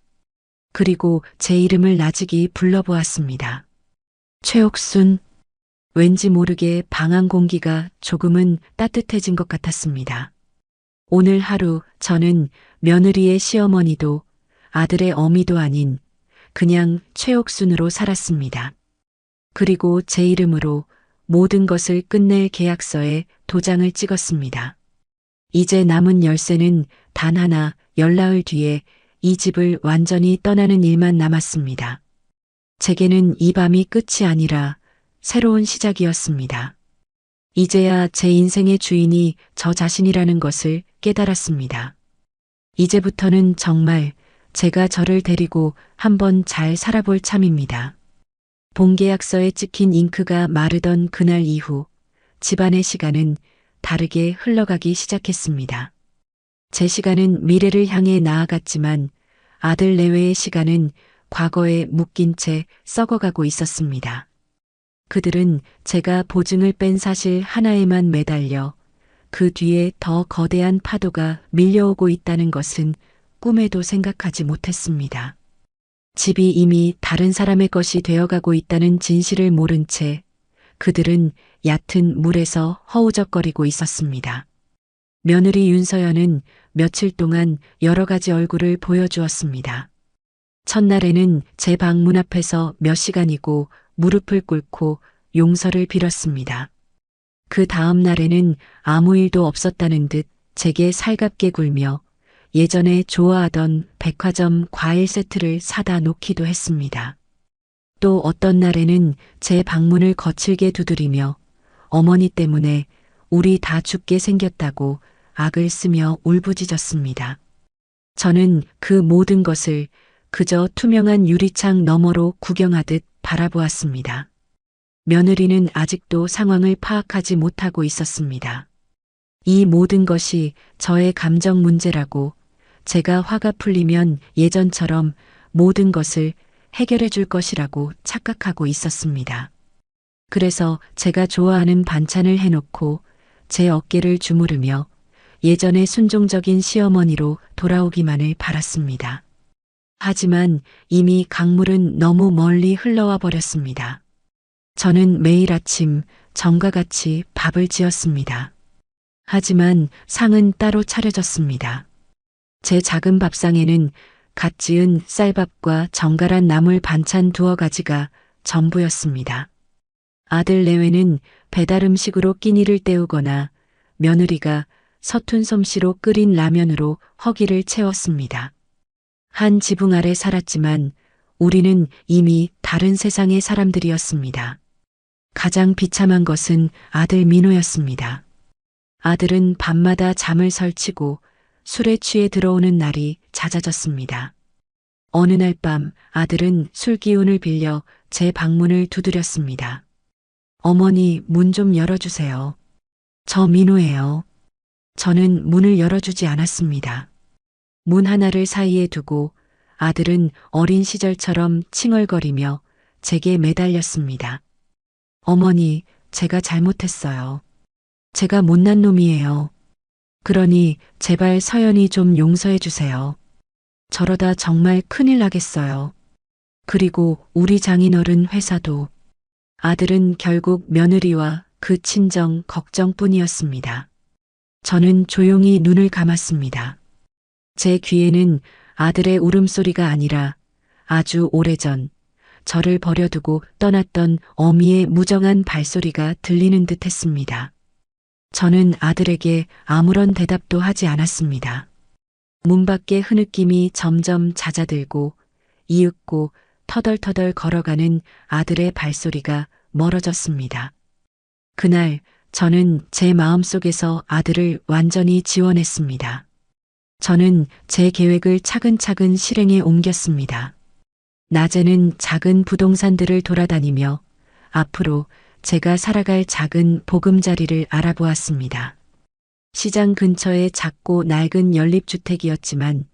그리고 제 이름을 나직이 불러보았습니다. 최옥순. 왠지 모르게 방 안 공기가 조금은 따뜻해진 것 같았습니다. 오늘 하루 저는 며느리의 시어머니도 아들의 어미도 아닌 그냥 최옥순으로 살았습니다. 그리고 제 이름으로 모든 것을 끝낼 계약서에 도장을 찍었습니다. 이제 남은 열쇠는 단 하나, 열나흘 뒤에 이 집을 완전히 떠나는 일만 남았습니다. 제게는 이 밤이 끝이 아니라 새로운 시작이었습니다. 이제야 제 인생의 주인이 저 자신이라는 것을 깨달았습니다. 이제부터는 정말 제가 저를 데리고 한번 잘 살아볼 참입니다. 본계약서에 찍힌 잉크가 마르던 그날 이후 집안의 시간은 다르게 흘러가기 시작했습니다. 제 시간은 미래를 향해 나아갔지만 아들 내외의 시간은 과거에 묶인 채 썩어가고 있었습니다. 그들은 제가 보증을 뺀 사실 하나에만 매달려 그 뒤에 더 거대한 파도가 밀려오고 있다는 것은 꿈에도 생각하지 못했습니다. 집이 이미 다른 사람의 것이 되어가고 있다는 진실을 모른 채 그들은 얕은 물에서 허우적거리고 있었습니다. 며느리 윤서연은 며칠 동안 여러 가지 얼굴을 보여주었습니다. 첫날에는 제 방문 앞에서 몇 시간이고 무릎을 꿇고 용서를 빌었습니다. 그 다음 날에는 아무 일도 없었다는 듯 제게 살갑게 굴며 예전에 좋아하던 백화점 과일 세트를 사다 놓기도 했습니다. 또 어떤 날에는 제 방문을 거칠게 두드리며 어머니 때문에 우리 다 죽게 생겼다고 악을 쓰며 울부짖었습니다. 저는 그 모든 것을 그저 투명한 유리창 너머로 구경하듯 바라보았습니다. 며느리는 아직도 상황을 파악하지 못하고 있었습니다. 이 모든 것이 저의 감정 문제라고 제가 화가 풀리면 예전처럼 모든 것을 해결해 줄 것이라고 착각하고 있었습니다. 그래서 제가 좋아하는 반찬을 해놓고 제 어깨를 주무르며 예전의 순종적인 시어머니로 돌아오기만을 바랐습니다. 하지만 이미 강물은 너무 멀리 흘러와 버렸습니다. 저는 매일 아침 전과 같이 밥을 지었습니다. 하지만 상은 따로 차려졌습니다. 제 작은 밥상에는 갓 지은 쌀밥과 정갈한 나물 반찬 2가지가 전부였습니다. 아들 내외는 배달 음식으로 끼니를 때우거나 며느리가 서툰 솜씨로 끓인 라면으로 허기를 채웠습니다. 한 지붕 아래 살았지만 우리는 이미 다른 세상의 사람들이었습니다. 가장 비참한 것은 아들 민호였습니다. 아들은 밤마다 잠을 설치고 술에 취해 들어오는 날이 잦아졌습니다. 어느 날 밤 아들은 술 기운을 빌려 제 방문을 두드렸습니다. 어머니, 문 좀 열어주세요. 저 민호예요. 저는 문을 열어주지 않았습니다. 문 하나를 사이에 두고 아들은 어린 시절처럼 칭얼거리며 제게 매달렸습니다. 어머니, 제가 잘못했어요. 제가 못난 놈이에요. 그러니 제발 서연이 좀 용서해 주세요. 저러다 정말 큰일 나겠어요. 그리고 우리 장인어른 회사도. 아들은 결국 며느리와 그 친정, 걱정뿐이었습니다. 저는 조용히 눈을 감았습니다. 제 귀에는 아들의 울음소리가 아니라 아주 오래전 저를 버려두고 떠났던 어미의 무정한 발소리가 들리는 듯 했습니다. 저는 아들에게 아무런 대답도 하지 않았습니다. 문 밖의 흐느낌이 점점 잦아들고 이윽고 터덜터덜 걸어가는 아들의 발소리가 멀어졌습니다. 그날 저는 제 마음속에서 아들을 완전히 지원했습니다. 저는 제 계획을 차근차근 실행에 옮겼습니다. 낮에는 작은 부동산들을 돌아다니며 앞으로 제가 살아갈 작은 보금자리를 알아보았습니다. 시장 근처의 작고 낡은 연립주택이었지만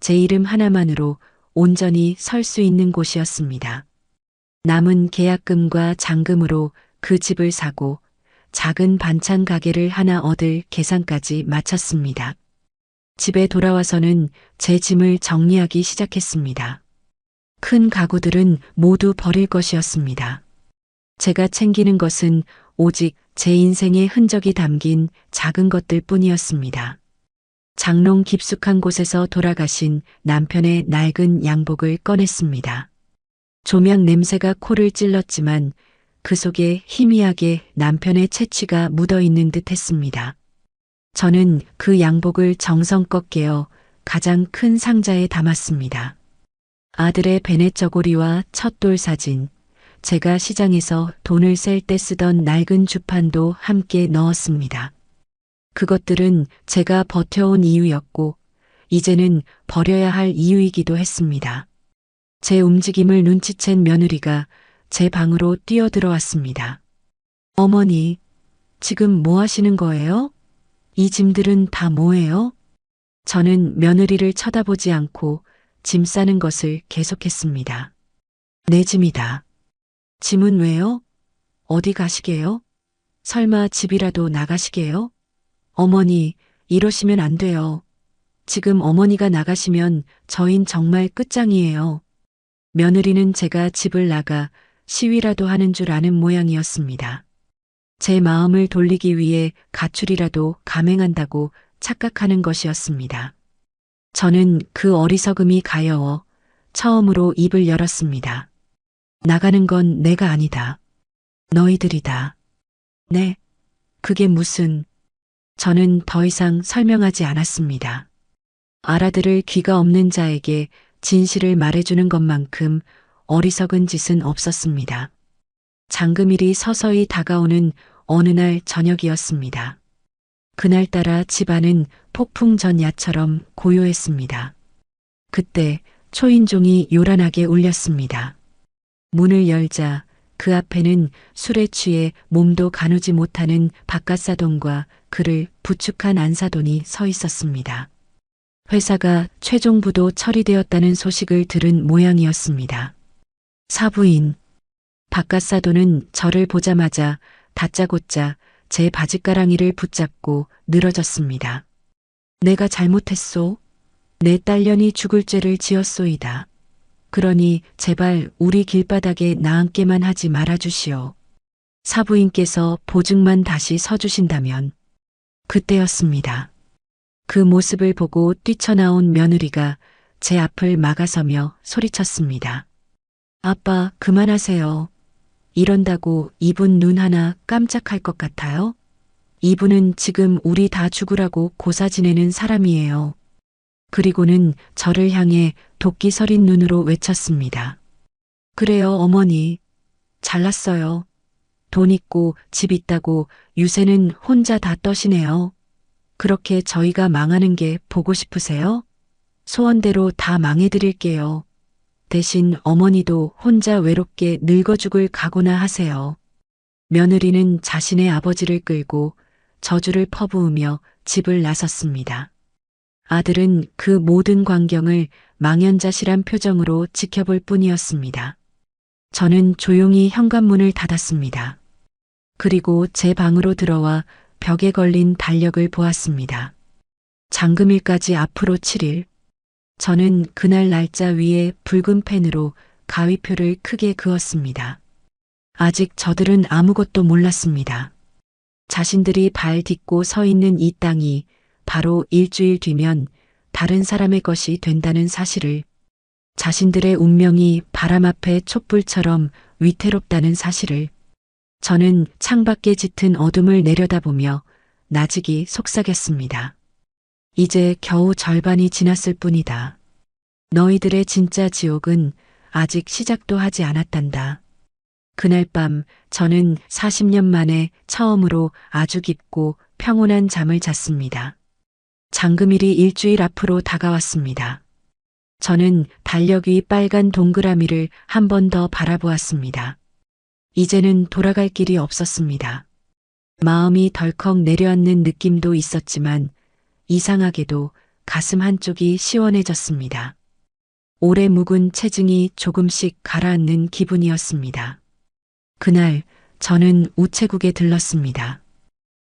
제 이름 하나만으로 온전히 설 수 있는 곳이었습니다. 남은 계약금과 잔금으로 그 집을 사고 작은 반찬 가게를 하나 얻을 계산까지 마쳤습니다. 집에 돌아와서는 제 짐을 정리하기 시작했습니다. 큰 가구들은 모두 버릴 것이었습니다. 제가 챙기는 것은 오직 제 인생의 흔적이 담긴 작은 것들 뿐이었습니다. 장롱 깊숙한 곳에서 돌아가신 남편의 낡은 양복을 꺼냈습니다. 조명 냄새가 코를 찔렀지만 그 속에 희미하게 남편의 채취가 묻어 있는 듯 했습니다. 저는 그 양복을 정성껏 깨어 가장 큰 상자에 담았습니다. 아들의 베넷 저고리와 첫돌 사진, 제가 시장에서 돈을 셀 때 쓰던 낡은 주판도 함께 넣었습니다. 그것들은 제가 버텨온 이유였고, 이제는 버려야 할 이유이기도 했습니다. 제 움직임을 눈치챈 며느리가 제 방으로 뛰어들어왔습니다. 어머니, 지금 뭐 하시는 거예요? 이 짐들은 다 뭐예요? 저는 며느리를 쳐다보지 않고 짐 싸는 것을 계속했습니다. 내 짐이다. 짐은 왜요? 어디 가시게요? 설마 집이라도 나가시게요? 어머니, 이러시면 안 돼요. 지금 어머니가 나가시면 저흰 정말 끝장이에요. 며느리는 제가 집을 나가 시위라도 하는 줄 아는 모양이었습니다. 제 마음을 돌리기 위해 가출이라도 감행한다고 착각하는 것이었습니다. 저는 그 어리석음이 가여워 처음으로 입을 열었습니다. 나가는 건 내가 아니다. 너희들이다. 네, 그게 무슨... 저는 더 이상 설명하지 않았습니다. 알아들을 귀가 없는 자에게 진실을 말해주는 것만큼 어리석은 짓은 없었습니다. 잔금일이 서서히 다가오는 어느 날 저녁이었습니다. 그날따라 집안은 폭풍전야처럼 고요했습니다. 그때 초인종이 요란하게 울렸습니다. 문을 열자 그 앞에는 술에 취해 몸도 가누지 못하는 바깥사돈과 그를 부축한 안사돈이 서 있었습니다. 회사가 최종 부도 처리되었다는 소식을 들은 모양이었습니다. 사부인. 바깥사돈은 저를 보자마자 다짜고짜 제 바짓가랑이를 붙잡고 늘어졌습니다. 내가 잘못했소. 내 딸년이 죽을 죄를 지었소이다. 그러니 제발 우리 길바닥에 나앉게만 하지 말아주시오. 사부인께서 보증만 다시 서주신다면. 그때였습니다. 그 모습을 보고 뛰쳐나온 며느리가 제 앞을 막아서며 소리쳤습니다. 아빠, 그만하세요. 이런다고 이분 눈 하나 깜짝할 것 같아요? 이분은 지금 우리 다 죽으라고 고사 지내는 사람이에요. 그리고는 저를 향해 도끼 서린 눈으로 외쳤습니다. 그래요, 어머니. 잘났어요. 돈 있고 집 있다고 유세는 혼자 다 떠시네요. 그렇게 저희가 망하는 게 보고 싶으세요? 소원대로 다 망해드릴게요. 대신 어머니도 혼자 외롭게 늙어 죽을 각오나 하세요. 며느리는 자신의 아버지를 끌고 저주를 퍼부으며 집을 나섰습니다. 아들은 그 모든 광경을 망연자실한 표정으로 지켜볼 뿐이었습니다. 저는 조용히 현관문을 닫았습니다. 그리고 제 방으로 들어와 벽에 걸린 달력을 보았습니다. 잔금일까지 앞으로 7일. 저는 그날 날짜 위에 붉은 펜으로 가위표를 크게 그었습니다. 아직 저들은 아무것도 몰랐습니다. 자신들이 발 딛고 서 있는 이 땅이 바로 일주일 뒤면 다른 사람의 것이 된다는 사실을, 자신들의 운명이 바람 앞에 촛불처럼 위태롭다는 사실을, 저는 창밖에 짙은 어둠을 내려다보며 나직이 속삭였습니다. 이제 겨우 절반이 지났을 뿐이다. 너희들의 진짜 지옥은 아직 시작도 하지 않았단다. 그날 밤 저는 40년 만에 처음으로 아주 깊고 평온한 잠을 잤습니다. 장금일이 일주일 앞으로 다가왔습니다. 저는 달력 위 빨간 동그라미를 한 번 더 바라보았습니다. 이제는 돌아갈 길이 없었습니다. 마음이 덜컥 내려앉는 느낌도 있었지만 이상하게도 가슴 한쪽이 시원해졌습니다. 오래 묵은 체증이 조금씩 가라앉는 기분이었습니다. 그날 저는 우체국에 들렀습니다.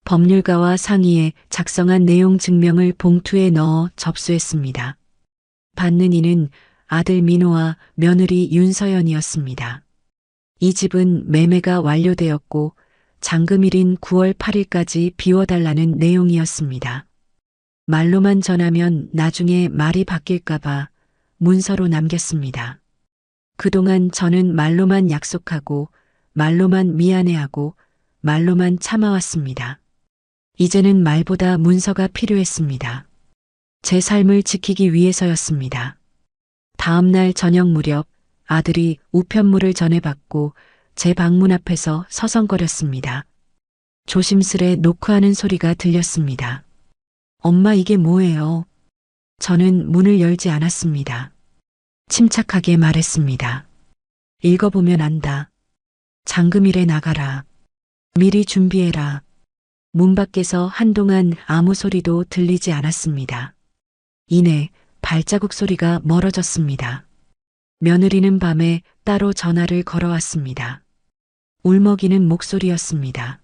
법률가와 상의해 작성한 내용 증명을 봉투에 넣어 접수했습니다. 받는 이는 아들 민호와 며느리 윤서연이었습니다. 이 집은 매매가 완료되었고 장금일인 9월 8일까지 비워달라는 내용이었습니다. 말로만 전하면 나중에 말이 바뀔까봐 문서로 남겼습니다. 그동안 저는 말로만 약속하고 말로만 미안해하고 말로만 참아왔습니다. 이제는 말보다 문서가 필요했습니다. 제 삶을 지키기 위해서였습니다. 다음 날 저녁 무렵 아들이 우편물을 전해받고 제 방문 앞에서 서성거렸습니다. 조심스레 노크하는 소리가 들렸습니다. 엄마, 이게 뭐예요? 저는 문을 열지 않았습니다. 침착하게 말했습니다. 읽어보면 안다. 장금일에 나가라. 미리 준비해라. 문 밖에서 한동안 아무 소리도 들리지 않았습니다. 이내 발자국 소리가 멀어졌습니다. 며느리는 밤에 따로 전화를 걸어왔습니다. 울먹이는 목소리였습니다.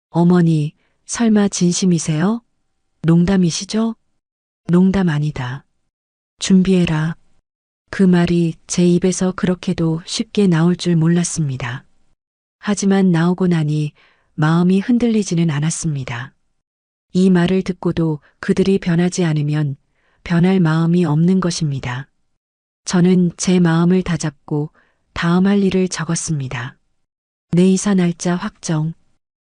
어머니, 설마 진심이세요? 농담이시죠? 농담 아니다. 준비해라. 그 말이 제 입에서 그렇게도 쉽게 나올 줄 몰랐습니다. 하지만 나오고 나니 마음이 흔들리지는 않았습니다. 이 말을 듣고도 그들이 변하지 않으면 변할 마음이 없는 것입니다. 저는 제 마음을 다잡고 다음 할 일을 적었습니다. 내 이사 날짜 확정,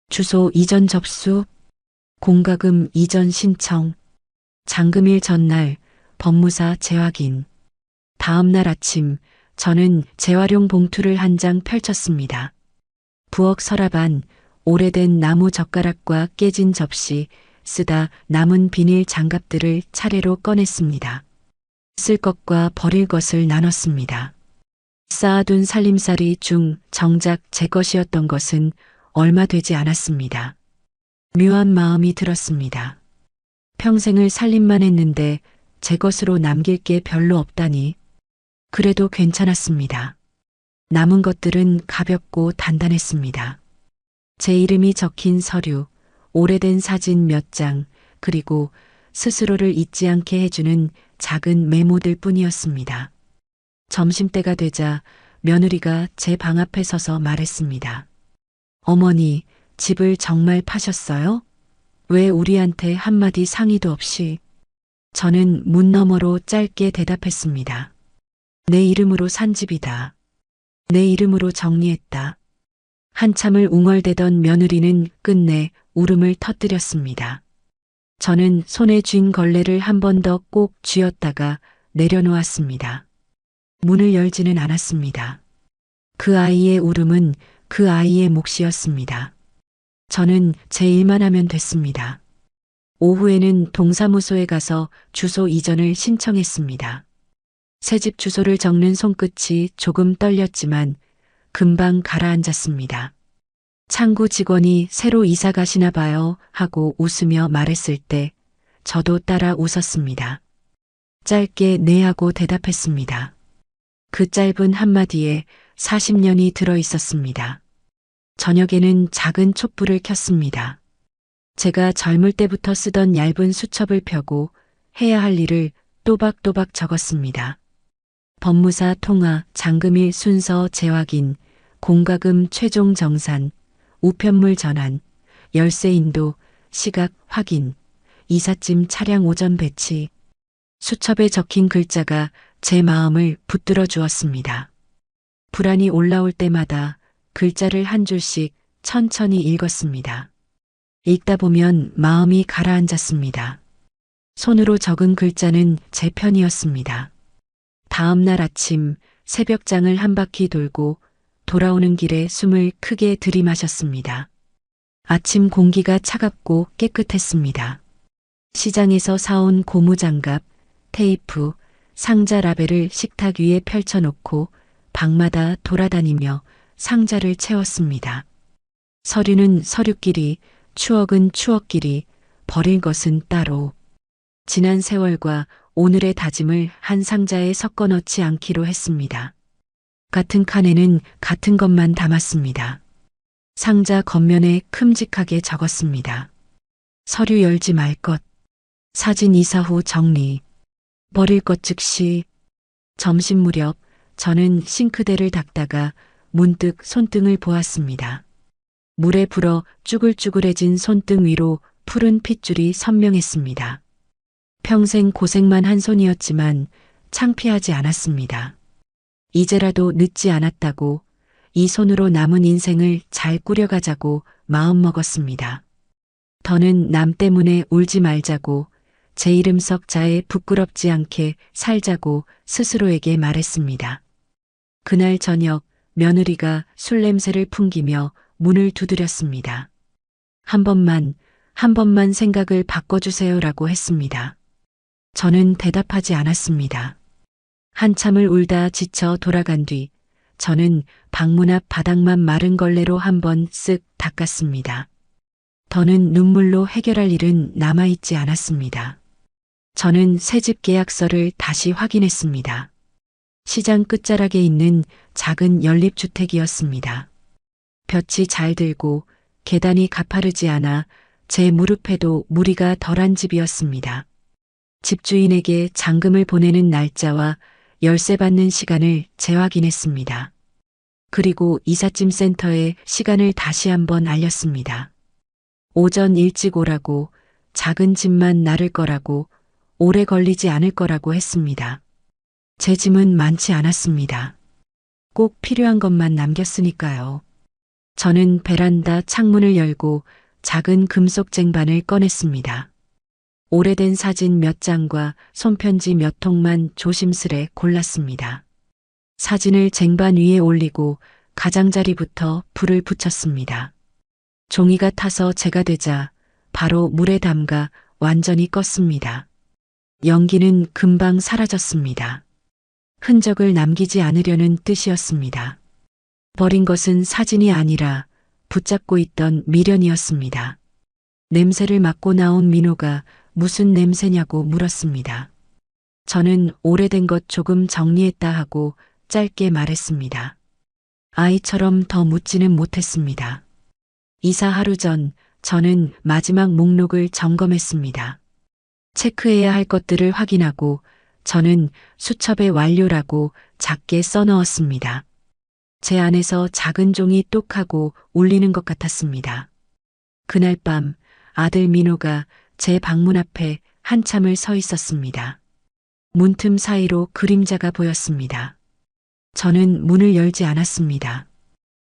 주소 이전 접수, 공과금 이전 신청, 장금일 전날 법무사 재확인. 다음 날 아침 저는 재활용 봉투를 한 장 펼쳤습니다. 부엌 서랍 안 오래된 나무 젓가락과 깨진 접시, 쓰다 남은 비닐 장갑들을 차례로 꺼냈습니다. 쓸 것과 버릴 것을 나눴습니다. 쌓아둔 살림살이 중 정작 제 것이었던 것은 얼마 되지 않았습니다. 묘한 마음이 들었습니다. 평생을 살림만 했는데 제 것으로 남길 게 별로 없다니. 그래도 괜찮았습니다. 남은 것들은 가볍고 단단했습니다. 제 이름이 적힌 서류, 오래된 사진 몇 장, 그리고 스스로를 잊지 않게 해주는 작은 메모들 뿐이었습니다. 점심때가 되자 며느리가 제 방 앞에 서서 말했습니다. 어머니, 집을 정말 파셨어요? 왜 우리한테 한마디 상의도 없이? 저는 문 너머로 짧게 대답했습니다. 내 이름으로 산 집이다. 내 이름으로 정리했다. 한참을 웅얼대던 며느리는 끝내 울음을 터뜨렸습니다. 저는 손에 쥔 걸레를 한 번 더 꼭 쥐었다가 내려놓았습니다. 문을 열지는 않았습니다. 그 아이의 울음은 그 아이의 몫이었습니다. 저는 제 일만 하면 됐습니다. 오후에는 동사무소에 가서 주소 이전을 신청했습니다. 새집 주소를 적는 손끝이 조금 떨렸지만 금방 가라앉았습니다. 창구 직원이 새로 이사 가시나 봐요 하고 웃으며 말했을 때 저도 따라 웃었습니다. 짧게 네 하고 대답했습니다. 그 짧은 한마디에 40년이 들어 있었습니다. 저녁에는 작은 촛불을 켰습니다. 제가 젊을 때부터 쓰던 얇은 수첩을 펴고 해야 할 일을 또박또박 적었습니다. 법무사 통화, 장금일 순서 재확인, 공과금 최종 정산, 우편물 전환, 열쇠 인도, 시각 확인, 이삿짐 차량 오전 배치. 수첩에 적힌 글자가 제 마음을 붙들어 주었습니다. 불안이 올라올 때마다 글자를 한 줄씩 천천히 읽었습니다. 읽다 보면 마음이 가라앉았습니다. 손으로 적은 글자는 제 편이었습니다. 다음 날 아침 새벽장을 한 바퀴 돌고 돌아오는 길에 숨을 크게 들이마셨습니다. 아침 공기가 차갑고 깨끗했습니다. 시장에서 사온 고무장갑, 테이프, 상자 라벨을 식탁 위에 펼쳐놓고 방마다 돌아다니며 상자를 채웠습니다. 서류는 서류끼리, 추억은 추억끼리, 버릴 것은 따로. 지난 세월과 오늘의 다짐을 한 상자에 섞어 넣지 않기로 했습니다. 같은 칸에는 같은 것만 담았습니다. 상자 겉면에 큼직하게 적었습니다. 서류 열지 말 것. 사진 이사 후 정리. 버릴 것 즉시. 점심 무렵 저는 싱크대를 닦다가 문득 손등을 보았습니다. 물에 불어 쭈글쭈글해진 손등 위로 푸른 핏줄이 선명했습니다. 평생 고생만 한 손이었지만 창피하지 않았습니다. 이제라도 늦지 않았다고 이 손으로 남은 인생을 잘 꾸려가자고 마음먹었습니다. 더는 남 때문에 울지 말자고 제 이름 석자에 부끄럽지 않게 살자고 스스로에게 말했습니다. 그날 저녁 며느리가 술 냄새를 풍기며 문을 두드렸습니다. 한 번만 생각을 바꿔주세요라고 했습니다. 저는 대답하지 않았습니다. 한참을 울다 지쳐 돌아간 뒤 저는 방문 앞 바닥만 마른 걸레로 한번 쓱 닦았습니다. 더는 눈물로 해결할 일은 남아있지 않았습니다. 저는 새집 계약서를 다시 확인했습니다. 시장 끝자락에 있는 작은 연립주택이었습니다. 볕이 잘 들고 계단이 가파르지 않아 제 무릎에도 무리가 덜한 집이었습니다. 집주인에게 잔금을 보내는 날짜와 열쇠 받는 시간을 재확인했습니다. 그리고 이삿짐 센터에 시간을 다시 한번 알렸습니다. 오전 일찍 오라고, 작은 짐만 나를 거라고, 오래 걸리지 않을 거라고 했습니다. 제 짐은 많지 않았습니다. 꼭 필요한 것만 남겼으니까요. 저는 베란다 창문을 열고 작은 금속 쟁반을 꺼냈습니다. 오래된 사진 몇 장과 손편지 몇 통만 조심스레 골랐습니다. 사진을 쟁반 위에 올리고 가장자리부터 불을 붙였습니다. 종이가 타서 재가 되자 바로 물에 담가 완전히 껐습니다. 연기는 금방 사라졌습니다. 흔적을 남기지 않으려는 뜻이었습니다. 버린 것은 사진이 아니라 붙잡고 있던 미련이었습니다. 냄새를 맡고 나온 민호가 무슨 냄새냐고 물었습니다. 저는 오래된 것 조금 정리했다 하고 짧게 말했습니다. 아이처럼 더 묻지는 못했습니다. 이사 하루 전 저는 마지막 목록을 점검했습니다. 체크해야 할 것들을 확인하고 저는 수첩에 완료라고 작게 써넣었습니다. 제 안에서 작은 종이 똑하고 울리는 것 같았습니다. 그날 밤 아들 민호가 제 방문 앞에 한참을 서 있었습니다. 문틈 사이로 그림자가 보였습니다. 저는 문을 열지 않았습니다.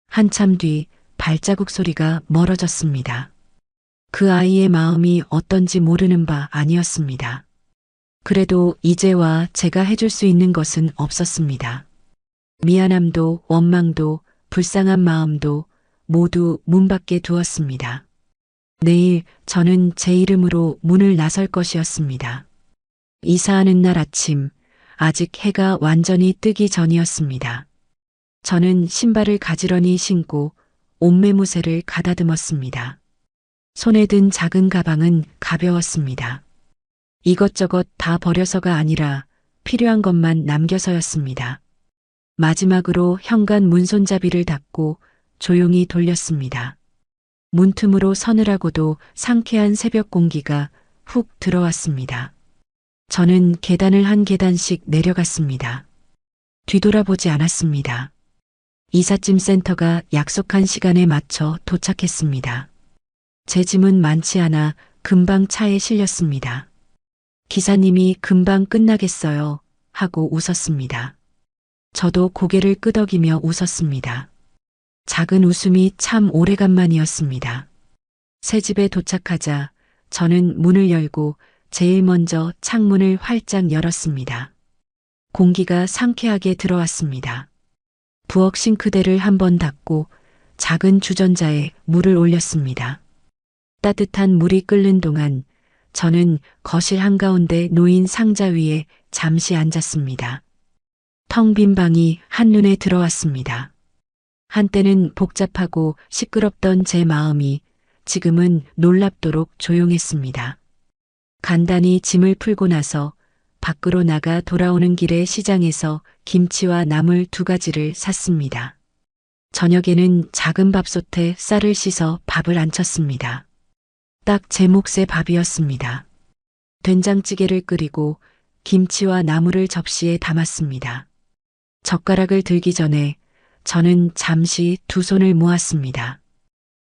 한참 뒤 발자국 소리가 멀어졌습니다. 그 아이의 마음이 어떤지 모르는 바 아니었습니다. 그래도 이제와 제가 해줄 수 있는 것은 없었습니다. 미안함도 원망도 불쌍한 마음도 모두 문 밖에 두었습니다. 내일 저는 제 이름으로 문을 나설 것이었습니다. 이사하는 날 아침, 아직 해가 완전히 뜨기 전이었습니다. 저는 신발을 가지런히 신고 옷매무새를 가다듬었습니다. 손에 든 작은 가방은 가벼웠습니다. 이것저것 다 버려서가 아니라 필요한 것만 남겨서였습니다. 마지막으로 현관 문손잡이를 닫고 조용히 돌렸습니다. 문틈으로 서늘하고도 상쾌한 새벽 공기가 훅 들어왔습니다. 저는 계단을 한 계단씩 내려갔습니다. 뒤돌아보지 않았습니다. 이삿짐 센터가 약속한 시간에 맞춰 도착했습니다. 제 짐은 많지 않아 금방 차에 실렸습니다. 기사님이 금방 끝나겠어요 하고 웃었습니다. 저도 고개를 끄덕이며 웃었습니다. 작은 웃음이 참 오래간만이었습니다. 새 집에 도착하자 저는 문을 열고 제일 먼저 창문을 활짝 열었습니다. 공기가 상쾌하게 들어왔습니다. 부엌 싱크대를 한번 닫고 작은 주전자에 물을 올렸습니다. 따뜻한 물이 끓는 동안 저는 거실 한가운데 놓인 상자 위에 잠시 앉았습니다. 텅 빈 방이 한눈에 들어왔습니다. 한때는 복잡하고 시끄럽던 제 마음이 지금은 놀랍도록 조용했습니다. 간단히 짐을 풀고 나서 밖으로 나가 돌아오는 길에 시장에서 김치와 나물 2가지를 샀습니다. 저녁에는 작은 밥솥에 쌀을 씻어 밥을 안쳤습니다. 딱 제 몫의 밥이었습니다. 된장찌개를 끓이고 김치와 나물을 접시에 담았습니다. 젓가락을 들기 전에 저는 잠시 2손을 모았습니다.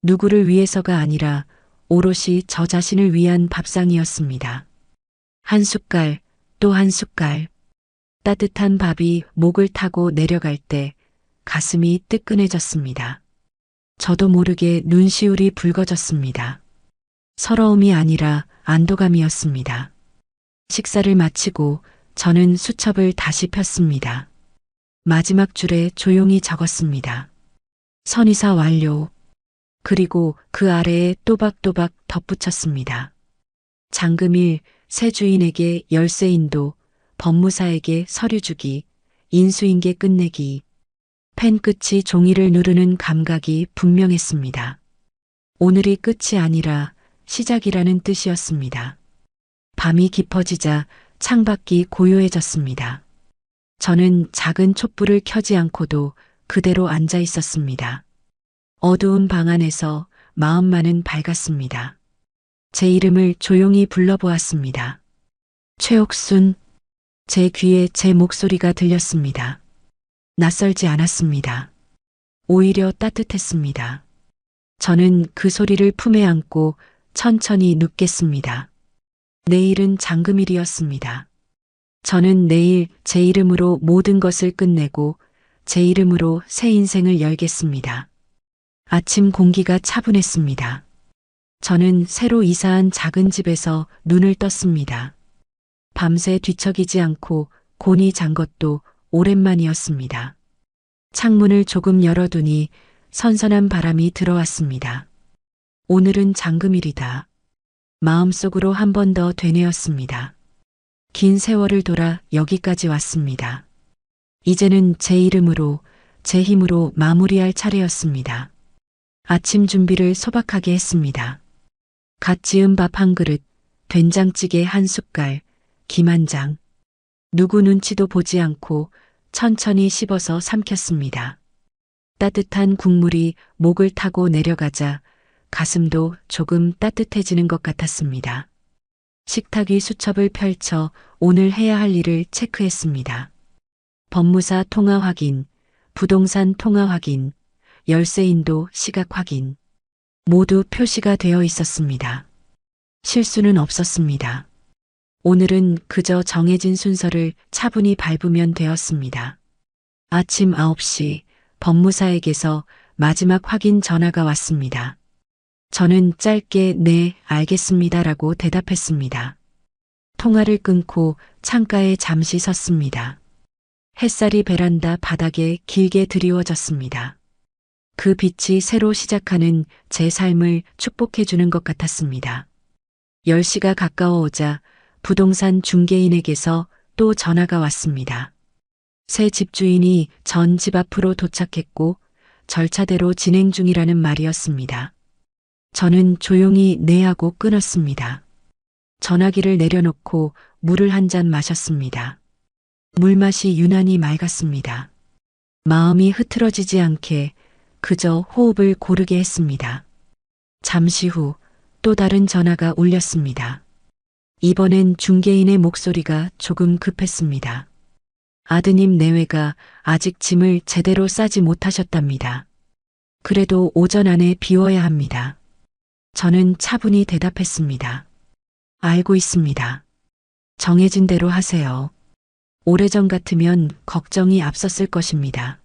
누구를 위해서가 아니라 오롯이 저 자신을 위한 밥상이었습니다. 한 숟갈, 또 한 숟갈. 따뜻한 밥이 목을 타고 내려갈 때 가슴이 뜨끈해졌습니다. 저도 모르게 눈시울이 붉어졌습니다. 서러움이 아니라 안도감이었습니다. 식사를 마치고 저는 수첩을 다시 폈습니다. 마지막 줄에 조용히 적었습니다. 선이사 완료. 그리고 그 아래에 또박또박 덧붙였습니다. 장금일 새 주인에게 열쇠 인도, 법무사에게 서류 주기, 인수인계 끝내기. 펜 끝이 종이를 누르는 감각이 분명했습니다. 오늘이 끝이 아니라 시작이라는 뜻이었습니다. 밤이 깊어지자 창밖이 고요해졌습니다. 저는 작은 촛불을 켜지 않고도 그대로 앉아 있었습니다. 어두운 방 안에서 마음만은 밝았습니다. 제 이름을 조용히 불러보았습니다. 최옥순. 제 귀에 제 목소리가 들렸습니다. 낯설지 않았습니다. 오히려 따뜻했습니다. 저는 그 소리를 품에 안고 천천히 눕겠습니다. 내일은 장금일이었습니다. 저는 내일 제 이름으로 모든 것을 끝내고 제 이름으로 새 인생을 열겠습니다. 아침 공기가 차분했습니다. 저는 새로 이사한 작은 집에서 눈을 떴습니다. 밤새 뒤척이지 않고 곤히 잔 것도 오랜만이었습니다. 창문을 조금 열어두니 선선한 바람이 들어왔습니다. 오늘은 장금일이다. 마음속으로 한 번 더 되뇌었습니다. 긴 세월을 돌아 여기까지 왔습니다. 이제는 제 이름으로, 제 힘으로 마무리할 차례였습니다. 아침 준비를 소박하게 했습니다. 갓 지은 밥 한 그릇, 된장찌개 한 숟갈, 김 한 장. 누구 눈치도 보지 않고 천천히 씹어서 삼켰습니다. 따뜻한 국물이 목을 타고 내려가자 가슴도 조금 따뜻해지는 것 같았습니다. 식탁 위 수첩을 펼쳐 오늘 해야 할 일을 체크했습니다. 법무사 통화 확인, 부동산 통화 확인, 열쇠 인도 시각 확인. 모두 표시가 되어 있었습니다. 실수는 없었습니다. 오늘은 그저 정해진 순서를 차분히 밟으면 되었습니다. 아침 9시 법무사에게서 마지막 확인 전화가 왔습니다. 저는 짧게 네, 알겠습니다라고 대답했습니다. 통화를 끊고 창가에 잠시 섰습니다. 햇살이 베란다 바닥에 길게 드리워졌습니다. 그 빛이 새로 시작하는 제 삶을 축복해주는 것 같았습니다. 10시가 가까워오자 부동산 중개인에게서 또 전화가 왔습니다. 새 집주인이 전 집 앞으로 도착했고 절차대로 진행 중이라는 말이었습니다. 저는 조용히 네 하고 끊었습니다. 전화기를 내려놓고 물을 한 잔 마셨습니다. 물맛이 유난히 맑았습니다. 마음이 흐트러지지 않게 그저 호흡을 고르게 했습니다. 잠시 후 또 다른 전화가 울렸습니다. 이번엔 중개인의 목소리가 조금 급했습니다. 아드님 내외가 아직 짐을 제대로 싸지 못하셨답니다. 그래도 오전 안에 비워야 합니다. 저는 차분히 대답했습니다. 알고 있습니다. 정해진 대로 하세요. 오래전 같으면 걱정이 앞섰을 것입니다.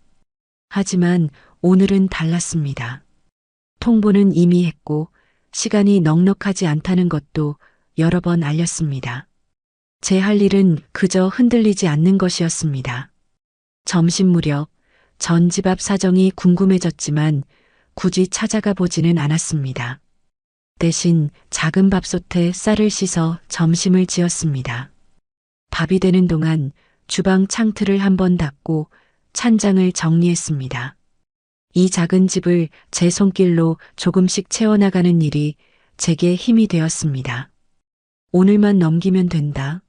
하지만 오늘은 달랐습니다. 통보는 이미 했고 시간이 넉넉하지 않다는 것도 여러 번 알렸습니다. 제 할 일은 그저 흔들리지 않는 것이었습니다. 점심 무렵 전 집 앞 사정이 궁금해졌지만 굳이 찾아가 보지는 않았습니다. 대신 작은 밥솥에 쌀을 씻어 점심을 지었습니다. 밥이 되는 동안 주방 창틀을 한번 닫고 찬장을 정리했습니다. 이 작은 집을 제 손길로 조금씩 채워나가는 일이 제게 힘이 되었습니다. 오늘만 넘기면 된다.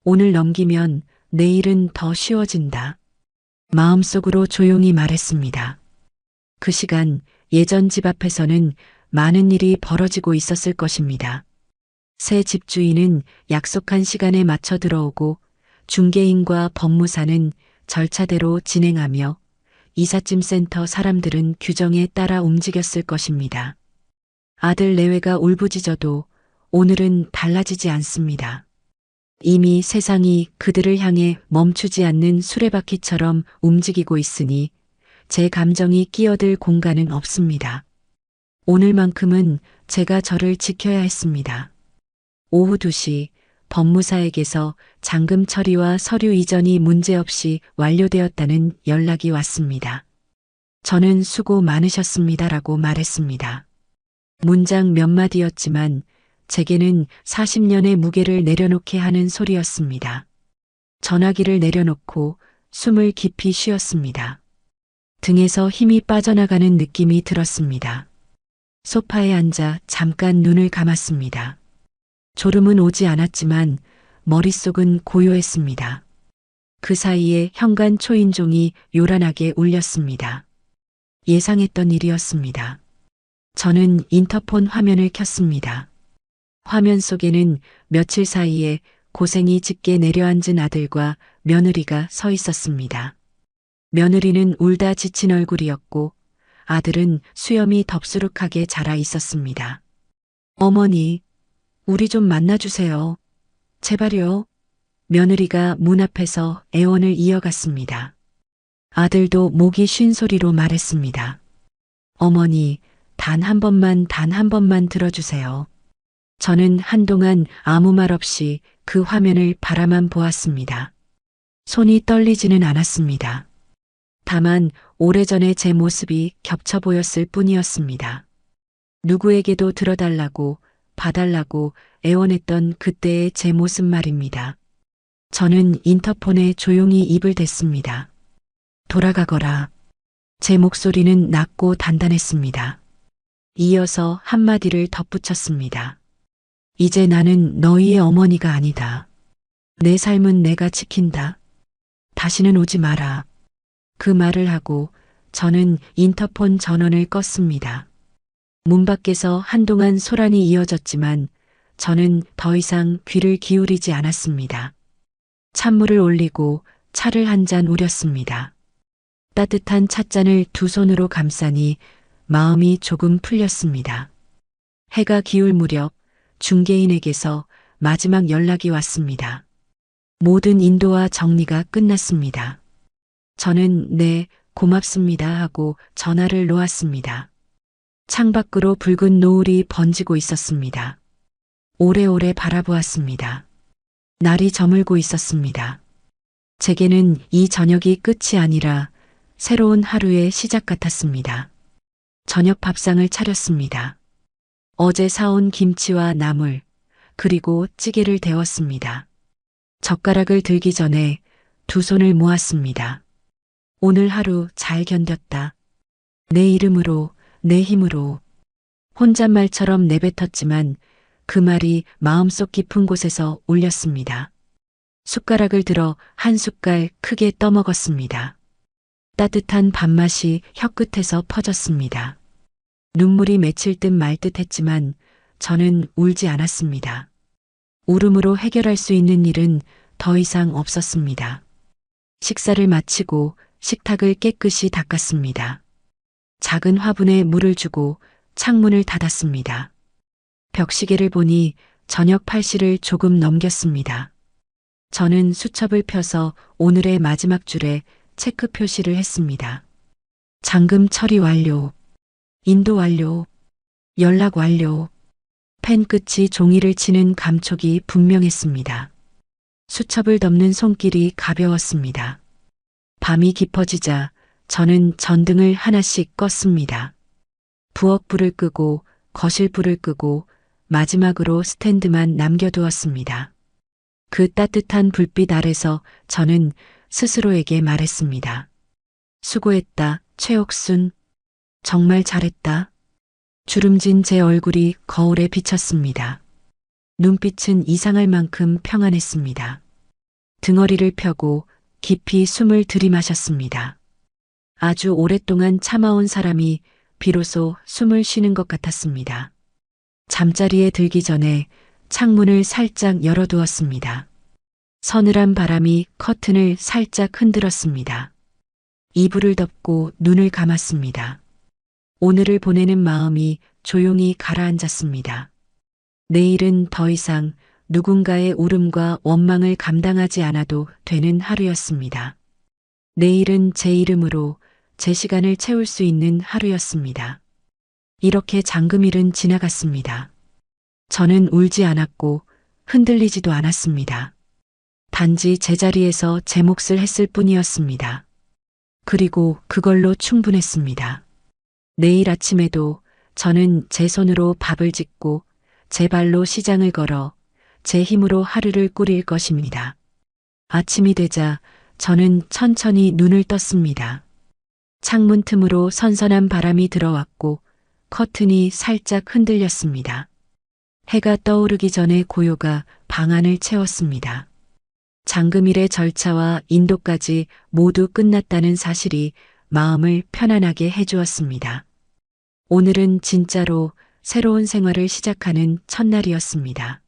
오늘 넘기면 내일은 더 쉬워진다. 마음속으로 조용히 말했습니다. 그 시간 예전 집 앞에서는 많은 일이 벌어지고 있었을 것입니다. 새 집주인은 약속한 시간에 맞춰 들어오고 중개인과 법무사는 절차대로 진행하며 이삿짐 센터 사람들은 규정에 따라 움직였을 것입니다. 아들 내외가 울부짖어도 오늘은 달라지지 않습니다. 이미 세상이 그들을 향해 멈추지 않는 수레바퀴처럼 움직이고 있으니 제 감정이 끼어들 공간은 없습니다. 오늘만큼은 제가 저를 지켜야 했습니다. 오후 2시 법무사에게서 잔금 처리와 서류 이전이 문제없이 완료되었다는 연락이 왔습니다. 저는 수고 많으셨습니다라고 말했습니다. 문장 몇 마디였지만 제게는 40년의 무게를 내려놓게 하는 소리였습니다. 전화기를 내려놓고 숨을 깊이 쉬었습니다. 등에서 힘이 빠져나가는 느낌이 들었습니다. 소파에 앉아 잠깐 눈을 감았습니다. 졸음은 오지 않았지만 머릿속은 고요했습니다. 그 사이에 현관 초인종이 요란하게 울렸습니다. 예상했던 일이었습니다. 저는 인터폰 화면을 켰습니다. 화면 속에는 며칠 사이에 고생이 짙게 내려앉은 아들과 며느리가 서 있었습니다. 며느리는 울다 지친 얼굴이었고 아들은 수염이 덥수룩하게 자라 있었습니다. 어머니, 우리 좀 만나주세요. 제발요. 며느리가 문 앞에서 애원을 이어갔습니다. 아들도 목이 쉰 소리로 말했습니다. 어머니, 단 한 번만 들어주세요. 저는 한동안 아무 말 없이 그 화면을 바라만 보았습니다. 손이 떨리지는 않았습니다. 다만 오래전의 제 모습이 겹쳐 보였을 뿐이었습니다. 누구에게도 들어달라고 봐달라고 애원했던 그때의 제 모습 말입니다. 저는 인터폰에 조용히 입을 댔습니다. 돌아가거라. 제 목소리는 낮고 단단했습니다. 이어서 한마디를 덧붙였습니다. 이제 나는 너희의 어머니가 아니다. 내 삶은 내가 지킨다. 다시는 오지 마라. 그 말을 하고 저는 인터폰 전원을 껐습니다. 문 밖에서 한동안 소란이 이어졌지만 저는 더 이상 귀를 기울이지 않았습니다. 찬물을 올리고 차를 한 잔 우렸습니다. 따뜻한 찻잔을 두 손으로 감싸니 마음이 조금 풀렸습니다. 해가 기울 무렵 중개인에게서 마지막 연락이 왔습니다. 모든 인도와 정리가 끝났습니다. 저는 네, 고맙습니다 하고 전화를 놓았습니다. 창밖으로 붉은 노을이 번지고 있었습니다. 오래오래 바라보았습니다. 날이 저물고 있었습니다. 제게는 이 저녁이 끝이 아니라 새로운 하루의 시작 같았습니다. 저녁 밥상을 차렸습니다. 어제 사온 김치와 나물, 그리고 찌개를 데웠습니다. 젓가락을 들기 전에 두 손을 모았습니다. 오늘 하루 잘 견뎠다. 내 이름으로, 내 힘으로. 혼잣말처럼 내뱉었지만 그 말이 마음속 깊은 곳에서 울렸습니다. 숟가락을 들어 한 숟갈 크게 떠먹었습니다. 따뜻한 밥맛이 혀끝에서 퍼졌습니다. 눈물이 맺힐 듯 말 듯 했지만 저는 울지 않았습니다. 울음으로 해결할 수 있는 일은 더 이상 없었습니다. 식사를 마치고 식탁을 깨끗이 닦았습니다. 작은 화분에 물을 주고 창문을 닫았습니다. 벽시계를 보니 저녁 8시를 조금 넘겼습니다. 저는 수첩을 펴서 오늘의 마지막 줄에 체크 표시를 했습니다. 잠금 처리 완료. 인도 완료. 연락 완료. 펜 끝이 종이를 치는 감촉이 분명했습니다. 수첩을 덮는 손길이 가벼웠습니다. 밤이 깊어지자 저는 전등을 하나씩 껐습니다. 부엌 불을 끄고 거실 불을 끄고 마지막으로 스탠드만 남겨두었습니다. 그 따뜻한 불빛 아래서 저는 스스로에게 말했습니다. 수고했다, 최옥순. 정말 잘했다. 주름진 제 얼굴이 거울에 비쳤습니다. 눈빛은 이상할 만큼 평안했습니다. 등허리를 펴고 깊이 숨을 들이마셨습니다. 아주 오랫동안 참아온 사람이 비로소 숨을 쉬는 것 같았습니다. 잠자리에 들기 전에 창문을 살짝 열어두었습니다. 서늘한 바람이 커튼을 살짝 흔들었습니다. 이불을 덮고 눈을 감았습니다. 오늘을 보내는 마음이 조용히 가라앉았습니다. 내일은 더 이상 누군가의 울음과 원망을 감당하지 않아도 되는 하루였습니다. 내일은 제 이름으로 제 시간을 채울 수 있는 하루였습니다. 이렇게 잠금일은 지나갔습니다. 저는 울지 않았고 흔들리지도 않았습니다. 단지 제자리에서 제 몫을 했을 뿐이었습니다. 그리고 그걸로 충분했습니다. 내일 아침에도 저는 제 손으로 밥을 짓고 제 발로 시장을 걸어 제 힘으로 하루를 꾸릴 것입니다. 아침이 되자 저는 천천히 눈을 떴습니다. 창문 틈으로 선선한 바람이 들어왔고 커튼이 살짝 흔들렸습니다. 해가 떠오르기 전에 고요가 방 안을 채웠습니다. 잠금일의 절차와 인도까지 모두 끝났다는 사실이 마음을 편안하게 해주었습니다. 오늘은 진짜로 새로운 생활을 시작하는 첫날이었습니다.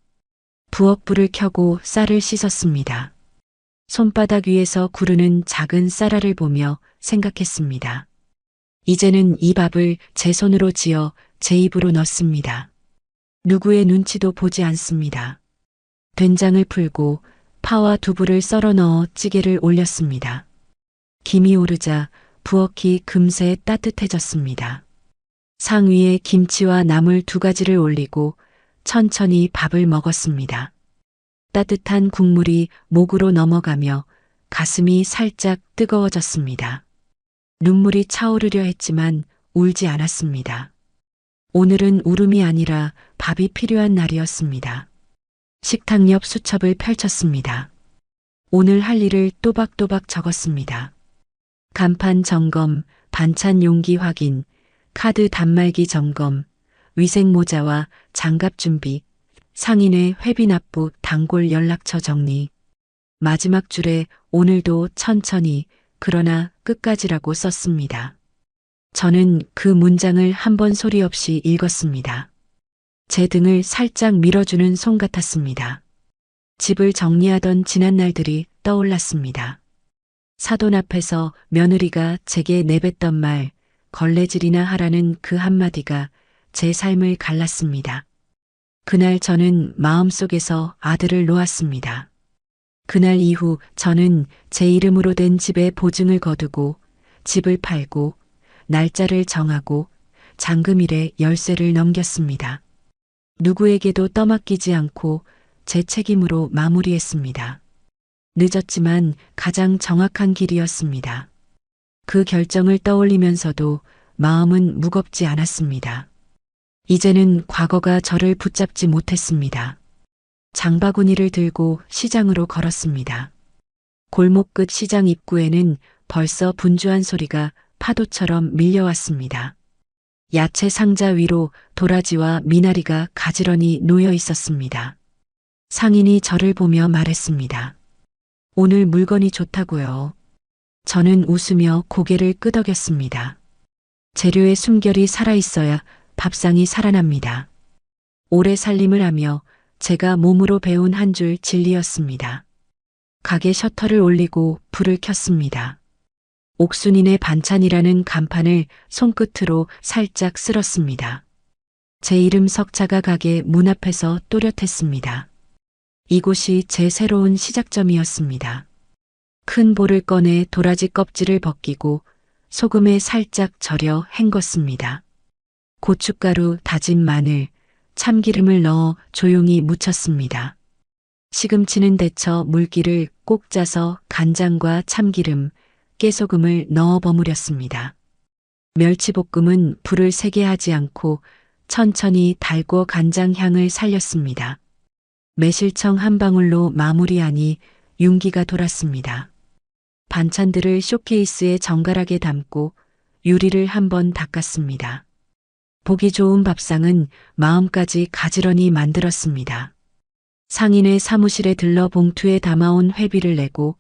부엌 불을 켜고 쌀을 씻었습니다. 손바닥 위에서 구르는 작은 쌀알을 보며 생각했습니다. 이제는 이 밥을 제 손으로 지어 제 입으로 넣습니다. 누구의 눈치도 보지 않습니다. 된장을 풀고 파와 두부를 썰어 넣어 찌개를 올렸습니다. 김이 오르자 부엌이 금세 따뜻해졌습니다. 상 위에 김치와 나물 2가지를 올리고 천천히 밥을 먹었습니다. 따뜻한 국물이 목으로 넘어가며 가슴이 살짝 뜨거워졌습니다. 눈물이 차오르려 했지만 울지 않았습니다. 오늘은 울음이 아니라 밥이 필요한 날이었습니다. 식탁 옆 수첩을 펼쳤습니다. 오늘 할 일을 또박또박 적었습니다. 간판 점검, 반찬 용기 확인, 카드 단말기 점검, 위생 모자와 장갑 준비, 상인의 회비 납부 단골 연락처 정리. 마지막 줄에 오늘도 천천히 그러나 끝까지라고 썼습니다. 저는 그 문장을 한 번 소리 없이 읽었습니다. 제 등을 살짝 밀어주는 손 같았습니다. 집을 정리하던 지난 날들이 떠올랐습니다. 사돈 앞에서 며느리가 제게 내뱉던 말, 걸레질이나 하라는 그 한마디가 제 삶을 갈랐습니다. 그날 저는 마음속에서 아들을 놓았습니다. 그날 이후 저는 제 이름으로 된 집에 보증을 거두고 집을 팔고 날짜를 정하고 잠금일에 열쇠를 넘겼습니다. 누구에게도 떠맡기지 않고 제 책임으로 마무리했습니다. 늦었지만 가장 정확한 길이었습니다. 그 결정을 떠올리면서도 마음은 무겁지 않았습니다. 이제는 과거가 저를 붙잡지 못했습니다. 장바구니를 들고 시장으로 걸었습니다. 골목 끝 시장 입구에는 벌써 분주한 소리가 파도처럼 밀려왔습니다. 야채 상자 위로 도라지와 미나리가 가지런히 놓여 있었습니다. 상인이 저를 보며 말했습니다. 오늘 물건이 좋다고요. 저는 웃으며 고개를 끄덕였습니다. 재료의 숨결이 살아있어야 밥상이 살아납니다. 오래 살림을 하며 제가 몸으로 배운 한 줄 진리였습니다. 가게 셔터를 올리고 불을 켰습니다. 옥순이네 반찬이라는 간판을 손끝으로 살짝 쓸었습니다. 제 이름 석자가 가게 문 앞에서 또렷했습니다. 이곳이 제 새로운 시작점이었습니다. 큰 볼을 꺼내 도라지 껍질을 벗기고 소금에 살짝 절여 헹궜습니다. 고춧가루, 다진 마늘, 참기름을 넣어 조용히 무쳤습니다. 시금치는 데쳐 물기를 꼭 짜서 간장과 참기름, 깨소금을 넣어 버무렸습니다. 멸치볶음은 불을 세게 하지 않고 천천히 달고 간장 향을 살렸습니다. 매실청 한 방울로 마무리하니 윤기가 돌았습니다. 반찬들을 쇼케이스에 정갈하게 담고 유리를 한번 닦았습니다. 보기 좋은 밥상은 마음까지 가지런히 만들었습니다. 상인의 사무실에 들러 봉투에 담아온 회비를 내고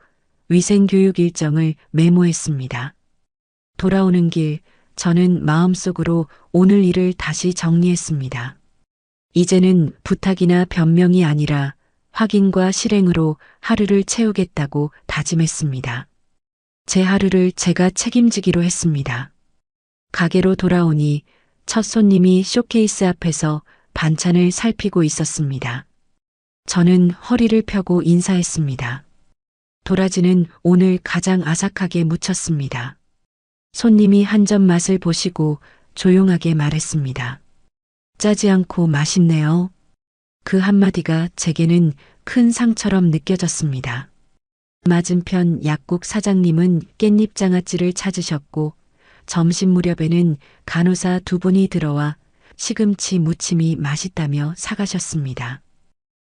위생교육 일정을 메모했습니다. 돌아오는 길 저는 마음속으로 오늘 일을 다시 정리했습니다. 이제는 부탁이나 변명이 아니라 확인과 실행으로 하루를 채우겠다고 다짐했습니다. 제 하루를 제가 책임지기로 했습니다. 가게로 돌아오니 첫 손님이 쇼케이스 앞에서 반찬을 살피고 있었습니다. 저는 허리를 펴고 인사했습니다. 도라지는 오늘 가장 아삭하게 무쳤습니다. 손님이 한 점 맛을 보시고 조용하게 말했습니다. 짜지 않고 맛있네요. 그 한마디가 제게는 큰 상처럼 느껴졌습니다. 맞은편 약국 사장님은 깻잎 장아찌를 찾으셨고 점심 무렵에는 간호사 두 분이 들어와 시금치 무침이 맛있다며 사가셨습니다.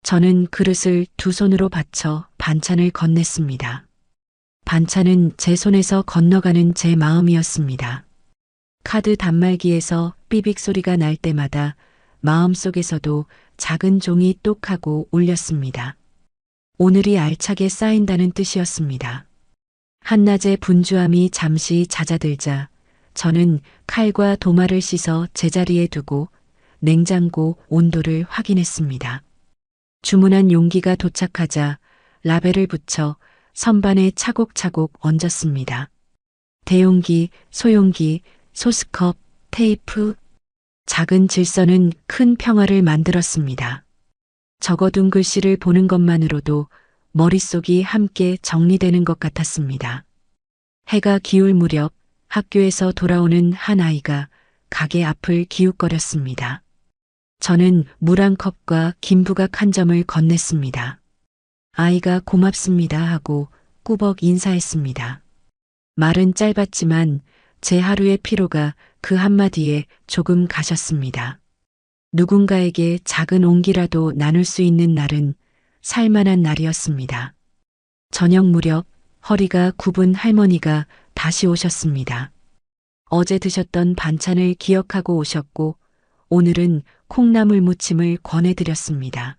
저는 그릇을 두 손으로 받쳐 반찬을 건넸습니다. 반찬은 제 손에서 건너가는 제 마음이었습니다. 카드 단말기에서 삐빅 소리가 날 때마다 마음속에서도 작은 종이 똑하고 울렸습니다. 오늘이 알차게 쌓인다는 뜻이었습니다. 한낮의 분주함이 잠시 잦아들자 저는 칼과 도마를 씻어 제자리에 두고 냉장고 온도를 확인했습니다. 주문한 용기가 도착하자 라벨을 붙여 선반에 차곡차곡 얹었습니다. 대용기, 소용기, 소스컵, 테이프, 작은 질서는 큰 평화를 만들었습니다. 적어둔 글씨를 보는 것만으로도 머릿속이 함께 정리되는 것 같았습니다. 해가 기울 무렵 학교에서 돌아오는 한 아이가 가게 앞을 기웃거렸습니다. 저는 물 한 컵과 김부각 한 점을 건넸습니다. 아이가 고맙습니다 하고 꾸벅 인사했습니다. 말은 짧았지만 제 하루의 피로가 그 한마디에 조금 가셨습니다. 누군가에게 작은 온기라도 나눌 수 있는 날은 살만한 날이었습니다. 저녁 무렵 허리가 굽은 할머니가 다시 오셨습니다. 어제 드셨던 반찬을 기억하고 오셨고 오늘은 콩나물 무침을 권해드렸습니다.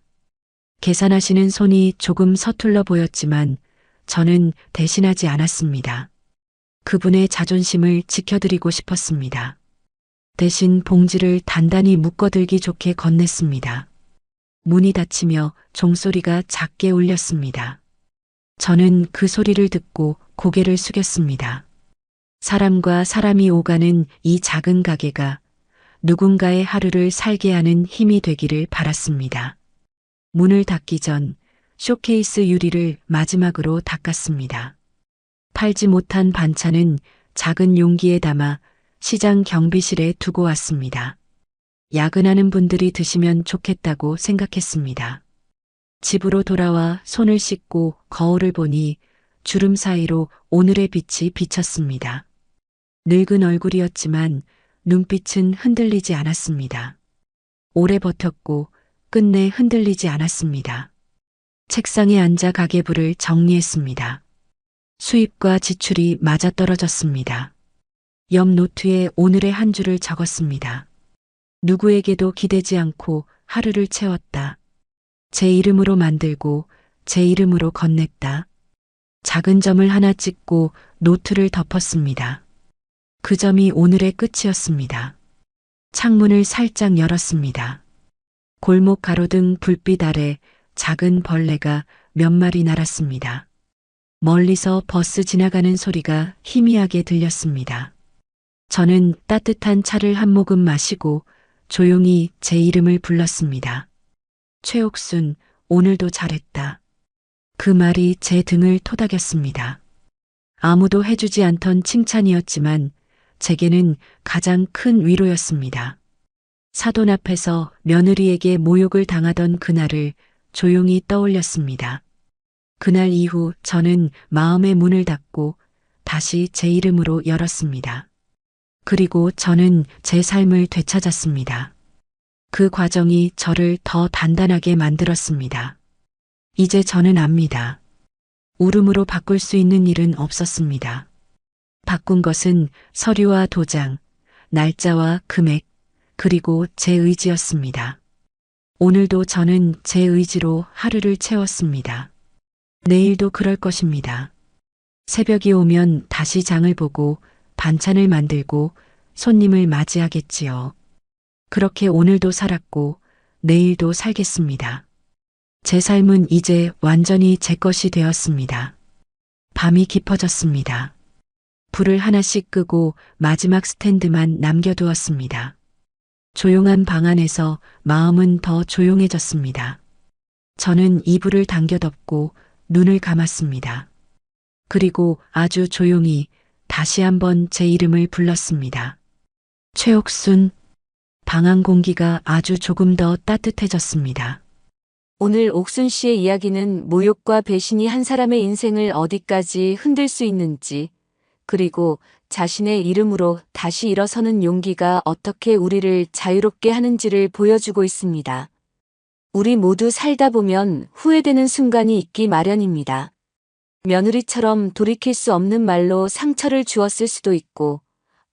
계산하시는 손이 조금 서툴러 보였지만 저는 대신하지 않았습니다. 그분의 자존심을 지켜드리고 싶었습니다. 대신 봉지를 단단히 묶어들기 좋게 건넸습니다. 문이 닫히며 종소리가 작게 울렸습니다. 저는 그 소리를 듣고 고개를 숙였습니다. 사람과 사람이 오가는 이 작은 가게가 누군가의 하루를 살게 하는 힘이 되기를 바랐습니다. 문을 닫기 전 쇼케이스 유리를 마지막으로 닦았습니다. 팔지 못한 반찬은 작은 용기에 담아 시장 경비실에 두고 왔습니다. 야근하는 분들이 드시면 좋겠다고 생각했습니다. 집으로 돌아와 손을 씻고 거울을 보니 주름 사이로 오늘의 빛이 비쳤습니다. 늙은 얼굴이었지만 눈빛은 흔들리지 않았습니다. 오래 버텼고 끝내 흔들리지 않았습니다. 책상에 앉아 가계부를 정리했습니다. 수입과 지출이 맞아떨어졌습니다. 옆 노트에 오늘의 한 줄을 적었습니다. 누구에게도 기대지 않고 하루를 채웠다. 제 이름으로 만들고 제 이름으로 건넸다. 작은 점을 하나 찍고 노트를 덮었습니다. 그 점이 오늘의 끝이었습니다. 창문을 살짝 열었습니다. 골목 가로등 불빛 아래 작은 벌레가 몇 마리 날았습니다. 멀리서 버스 지나가는 소리가 희미하게 들렸습니다. 저는 따뜻한 차를 한 모금 마시고 조용히 제 이름을 불렀습니다. 최옥순, 오늘도 잘했다. 그 말이 제 등을 토닥였습니다. 아무도 해주지 않던 칭찬이었지만 제게는 가장 큰 위로였습니다. 사돈 앞에서 며느리에게 모욕을 당하던 그날을 조용히 떠올렸습니다. 그날 이후 저는 마음의 문을 닫고 다시 제 이름으로 열었습니다. 그리고 저는 제 삶을 되찾았습니다. 그 과정이 저를 더 단단하게 만들었습니다. 이제 저는 압니다. 울음으로 바꿀 수 있는 일은 없었습니다. 바꾼 것은 서류와 도장, 날짜와 금액, 그리고 제 의지였습니다. 오늘도 저는 제 의지로 하루를 채웠습니다. 내일도 그럴 것입니다. 새벽이 오면 다시 장을 보고 반찬을 만들고 손님을 맞이하겠지요. 그렇게 오늘도 살았고 내일도 살겠습니다. 제 삶은 이제 완전히 제 것이 되었습니다. 밤이 깊어졌습니다. 불을 하나씩 끄고 마지막 스탠드만 남겨두었습니다. 조용한 방 안에서 마음은 더 조용해졌습니다. 저는 이불을 당겨 덮고 눈을 감았습니다. 그리고 아주 조용히 다시 한번 제 이름을 불렀습니다. 최옥순. 방 안 공기가 아주 조금 더 따뜻해졌습니다. 오늘 옥순 씨의 이야기는 모욕과 배신이 한 사람의 인생을 어디까지 흔들 수 있는지, 그리고 자신의 이름으로 다시 일어서는 용기가 어떻게 우리를 자유롭게 하는지를 보여주고 있습니다. 우리 모두 살다 보면 후회되는 순간이 있기 마련입니다. 며느리처럼 돌이킬 수 없는 말로 상처를 주었을 수도 있고,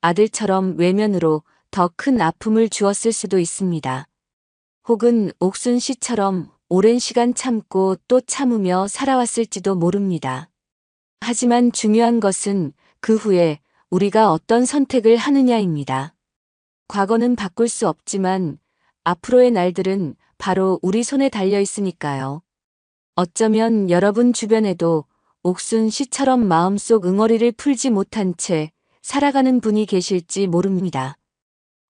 아들처럼 외면으로 더 큰 아픔을 주었을 수도 있습니다. 혹은 옥순 씨처럼 오랜 시간 참고 또 참으며 살아왔을지도 모릅니다. 하지만 중요한 것은 그 후에 우리가 어떤 선택을 하느냐입니다. 과거는 바꿀 수 없지만 앞으로의 날들은 바로 우리 손에 달려 있으니까요. 어쩌면 여러분 주변에도 옥순 씨처럼 마음속 응어리를 풀지 못한 채 살아가는 분이 계실지 모릅니다.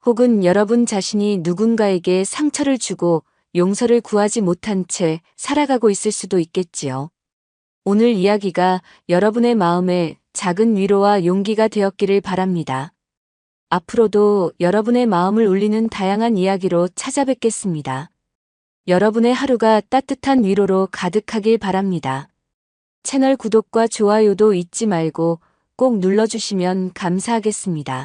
혹은 여러분 자신이 누군가에게 상처를 주고 용서를 구하지 못한 채 살아가고 있을 수도 있겠지요. 오늘 이야기가 여러분의 마음에 작은 위로와 용기가 되었기를 바랍니다. 앞으로도 여러분의 마음을 울리는 다양한 이야기로 찾아뵙겠습니다. 여러분의 하루가 따뜻한 위로로 가득하길 바랍니다. 채널 구독과 좋아요도 잊지 말고 꼭 눌러주시면 감사하겠습니다.